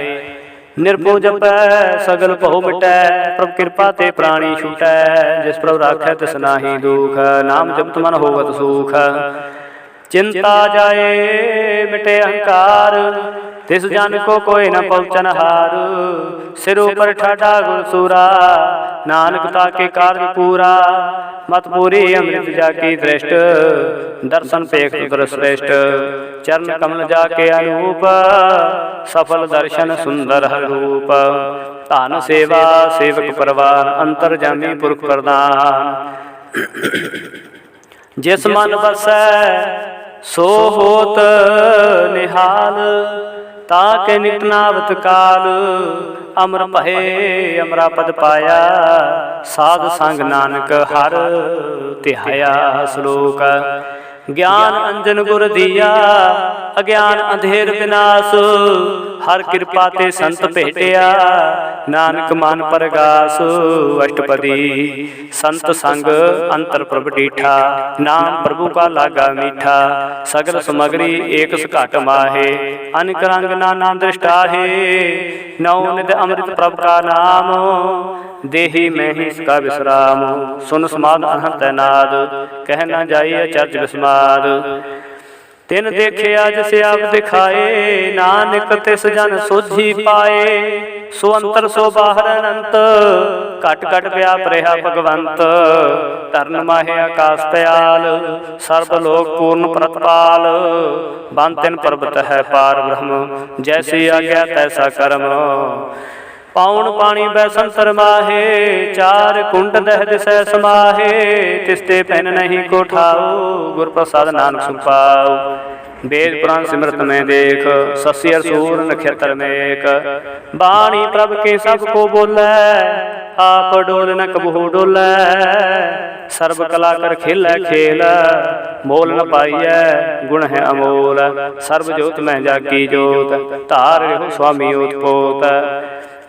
निरभो जपै सगल भउ मिटै, प्रभु कृपा ते प्राणी छूटै। जिस प्रभु राखै तिस नाहि दुख, नाम जपत मन होवत सुख। चिंता जाए मिटे अहंकार, तिस जन को कोई न पहुँचन हार। सिर ऊपर ठाडा गुर सूरा, नानक ताके कार्य पूरा। मत पूरी अमृत जाकी दृष्ट, दर्शन पेख तुर श्रेष्ठ। चरण कमल जाके अनूप, सफल दर्शन सुंदर रूप। तान सेवा सेवक परवान, अंतर जामी पुरख प्रदान। जिस मन बसै सो होत निहाल, ताके नित नावत काल। अमर भये अमरा पद पाया, साध संग नानक हर तिहाया। श्लोक ज्ञान अंजन गुर दिया, अज्ञान अंधेर विनाश। हर कृपा ते संत भेटिया, नानक मान परगास। अष्टपदी संत संग अंतर प्रभ डीठा, नाम प्रभु का लागा मीठा। सगल समगरी एक घट माहे, अनिक रंग नाना दृष्टाहे। नौ निध अमृत प्रभ का नाम, देही में ही इसका विश्राम। सुन समाद अनहत नाद, कह न जाइए चर्च विस्माद। तिन देखिया जिसे आप दिखाए, नानक तिस जन सोझी पाए। सो अंतर सो बाहर अनंत, घट घट व्याप रहा भगवंत। तरन माहे आकाश तयाल, सर्व लोक पूर्ण प्रतपाल। बन तिन पर्वत है पार ब्रह्म, जैसी आज्ञा तैसा कर्म। पाउन पानी बैसंतर माहे, चार कुंड दह दिसै समाहे। तिसते पैन नहीं को ठाओ, गुर प्रसाद नानक सुख पाओ। वेद पुराण सिमरत में देख, शशि सूर नक्षत्र में एक। बाणी प्रभ के सब को बोलै, आप डोल न कबहू डोलै। सर्व कला कर खेलै खेल, मोल न पाइयै गुण है अमोल। सर्व जोत में जाकी जोत, धार रहो स्वामी ओतपोत।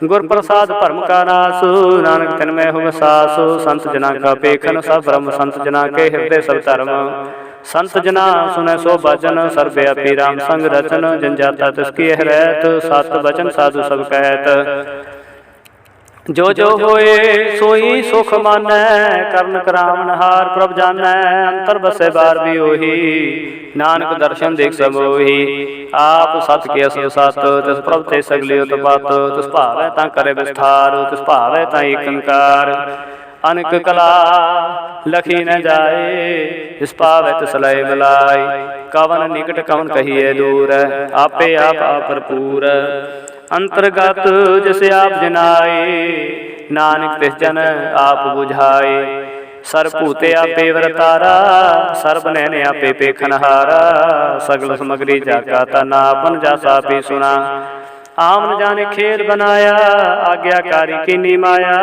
गुर प्रसाद भरम का नास, नानक तिनमें हो सास। संत जना का पेखन सब ब्रह्म, संत जना के हृदय सब धर्म। संत जना सुने सो भजन, सर्वव्यापी राम संग रचन। जन जाता तिसकी रहत, सत वचन साधु सब कहत। जो जो होए सोई सुख मानै, करण कराम नहार प्रभ जानै। अंतर बसे बार भी ओही, नानक दर्शन देख समोही। आप सत के असो सत, तिस प्रभ ते सगली उत्पत। तिस भावै तां करे विस्तार, तिस भावै तां एकंकार। अनक कला लखी न जाए, इस पावै तिस लय मिलाय। कवन निकट कवन कहिए दूर, आपे आप भरपूर। अंतर्गत जिसे आप जनाए, नानक तिस जन आप बुझाए। सरभूते आपे वरतारा, सर्ब नैन आपे पेखनहारा। सगल समगरी जाका तना, अपन जासा पे सुना। आम न जाने खेल बनाया, आज्ञाकारी की नी माया।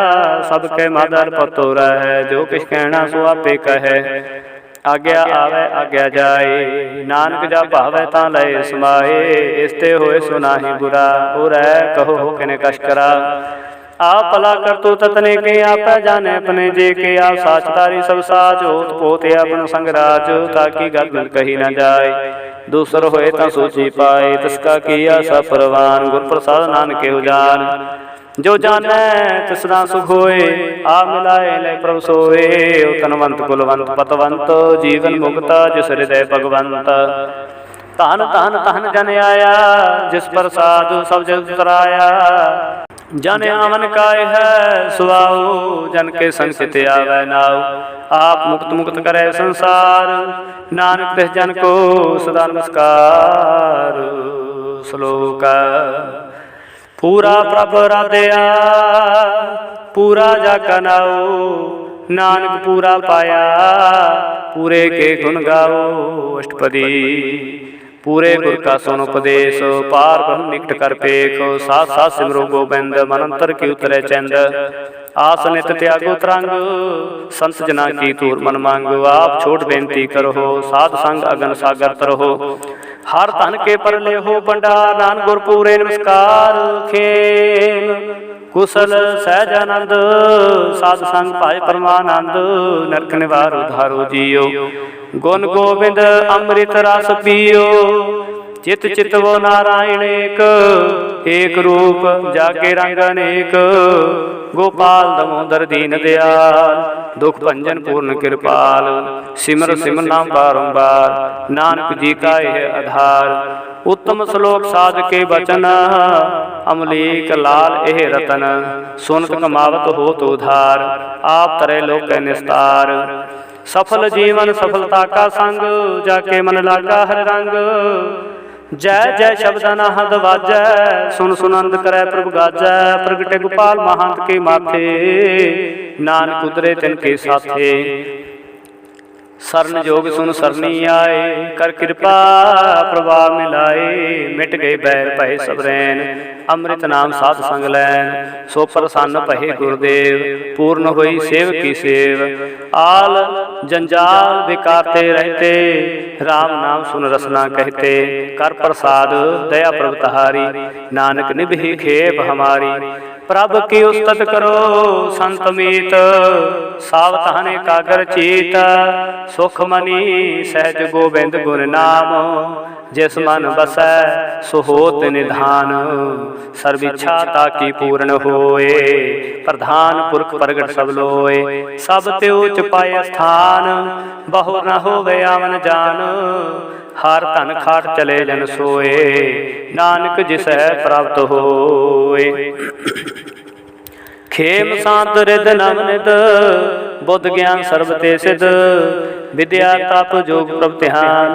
सबके मादर पतो रह, जो किछ कहना सो आपे कहे। आज्ञा आवे आज्ञा जाए, नानक जा भावे तां लय समाए। इसते होए सुनाही बुरा, उरै कहो किने कश करा। आप भला कर तो ततने के आप जाने अपने जे के। आप साचतारी सब साच, होत पोते अपन संगराज। ताकि गत मिल कही न जाए, दूसर होए ता सोची पाए। तिसका किया सब परवान, गुर प्रसाद नानक के जान। जो जानै तिसदा सुख होए, आ मिलाए ले प्रभु सोए। तनवंत कुलवंत पतवंत, जीवन मुक्ता जिस हृदय भगवंत। धन धन धन जन आया, जिस प्रसाद सब जग तराया। जन आवन काय है सुआओ, जन के संग चित आवे नाउ। आप मुक्त मुक्त करे संसार, नानक तिस जन को सदा नमस्कार। श्लोक पूरा प्रभ राधया, पूरा जाका नाओ। नानक पूरा पाया पूरे के गुण गाओ अष्टपदी। पूरे गुर का सुन उपदेश पार ब्रह्म निकट कर पेखो। साथ साथ सिमरो गोबिंद मन अंतर की उतरे चंद। आस नित त्यागो तरंग संत जना की तूर मन मांगो। आप छोट बेनती करो साध संग अगन सागर तरहो। हर धन के पर ले हो भंडार नान गुर पूरे नमस्कार खेम। कुशल सहज आनंद साध संग पाए परमानंद। नरक निवार उधारो जियो गुण गोबिंद अमृत रस पियो। चित चितवो नारायण एक रूप जाके रंग अनेक। गोपाल दमोदर दीन दयाल दुख भंजन पूर्ण कृपाल। सिमर सिमर नाम बारंबार नानक जी का यह आधार। उत्तम श्लोक साध के बचन अमलीक लाल एह रतन। सुनत कमावत हो तो उधार आप तरह लोक निस्तार। सफल जीवन सफलता का संग जाके मन लागा हर रंग। जय जय शब्द अनहद वाजै सुन सुनंद करे प्रभु गाजै। प्रगटे गोपाल महंत के माथे नानक उतरे तिनके साथे। सरन जोग सुन सरनी आए कर कृपा प्रभाव मिलाए। मिट गए बैर भय सब रैन अमृत नाम साध संग लैन। सो प्रसन्न पहे गुरुदेव पूर्ण हुई सेव की सेव। आल जंजाल बेकारते रहते राम नाम सुन रसना कहते। कर प्रसाद दया प्रभु तहारी नानक निभि खेप हमारी। प्रभ की उस्तत करो संत मीत सावधान एकाग्र चीत। सुख मनी सहज गोबिंद गुण नाम। जिस मन बसै सो होत निधान। सर्व इच्छा ताकी पूर्ण होए प्रधान पुरख प्रगट सब लोए। सब ते उच पाए स्थान बहु न होवे आवन जान। हर धन खाट चले जन सोए नानक जिसै प्राप्त होए। खेम शांत रिद नव निद बुद्ध ज्ञान सर्व ते सिद्ध। विद्या तप जोग प्रभ ध्यान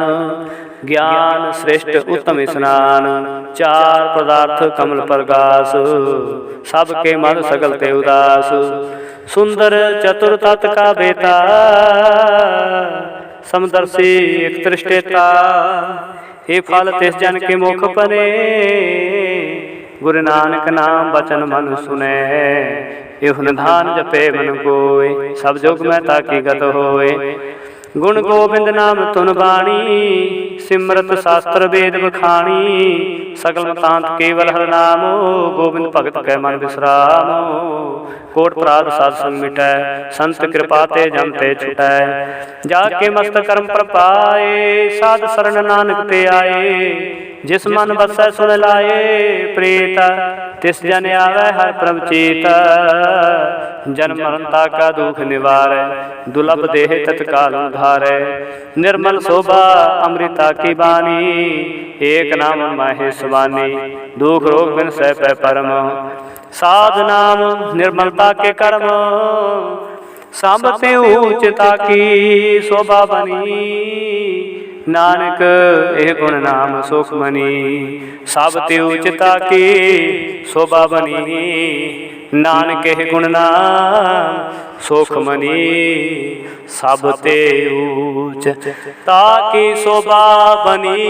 ज्ञान श्रेष्ठ उत्तम स्नान। चार पदार्थ कमल प्रगास सबके मन सगल ते उदास। सुंदर चतुर तत् का बेता समदर्शी एक दृष्टेता। हे फल तिस जन के मुख बने गुरु नानक नाम बचन मन सुने। एहु निधान जपे मन कोय सब जुग में ताकी गत होए। गुण गोबिंद नाम तुन बाणी सिमरत शास्त्र वेद बखाणी। सकल मतांत केवल हर नामो गोबिंद भगत कै मन विश्रामो। कोट प्राद साध संग मिटै संत कृपा ते जम ते छुटै। जाके मस्त कर्म प्रपाए साध शरण नानक ते आए। जिस मन बसै सुन लाए प्रीत तिस जन आवे हर प्रभ चीत। जन्म मरणता का दुख निवारै दुर्लभ देह तत्काल उधारै। निर्मल शोभा अमृता की बानी एक नाम माहे सुबानी। दुख रोग बिन सह पै परम साध नाम निर्मलता के कर्म। सामते ऊंचता की शोभा बनी नानक एह गुण नाम सुख मनी। साबते उचिता की शोभा बनी नानक एह गुण नाम सुख मनी। साबते उचिता की शोभा बनी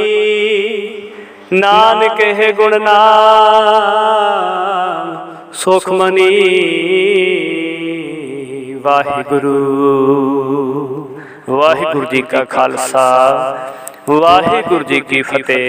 नानक एह गुण नाम सुख मनी। वाहिगुरु वाहिगुरु जी का खालसा वाहिगुरु जी की फतेह।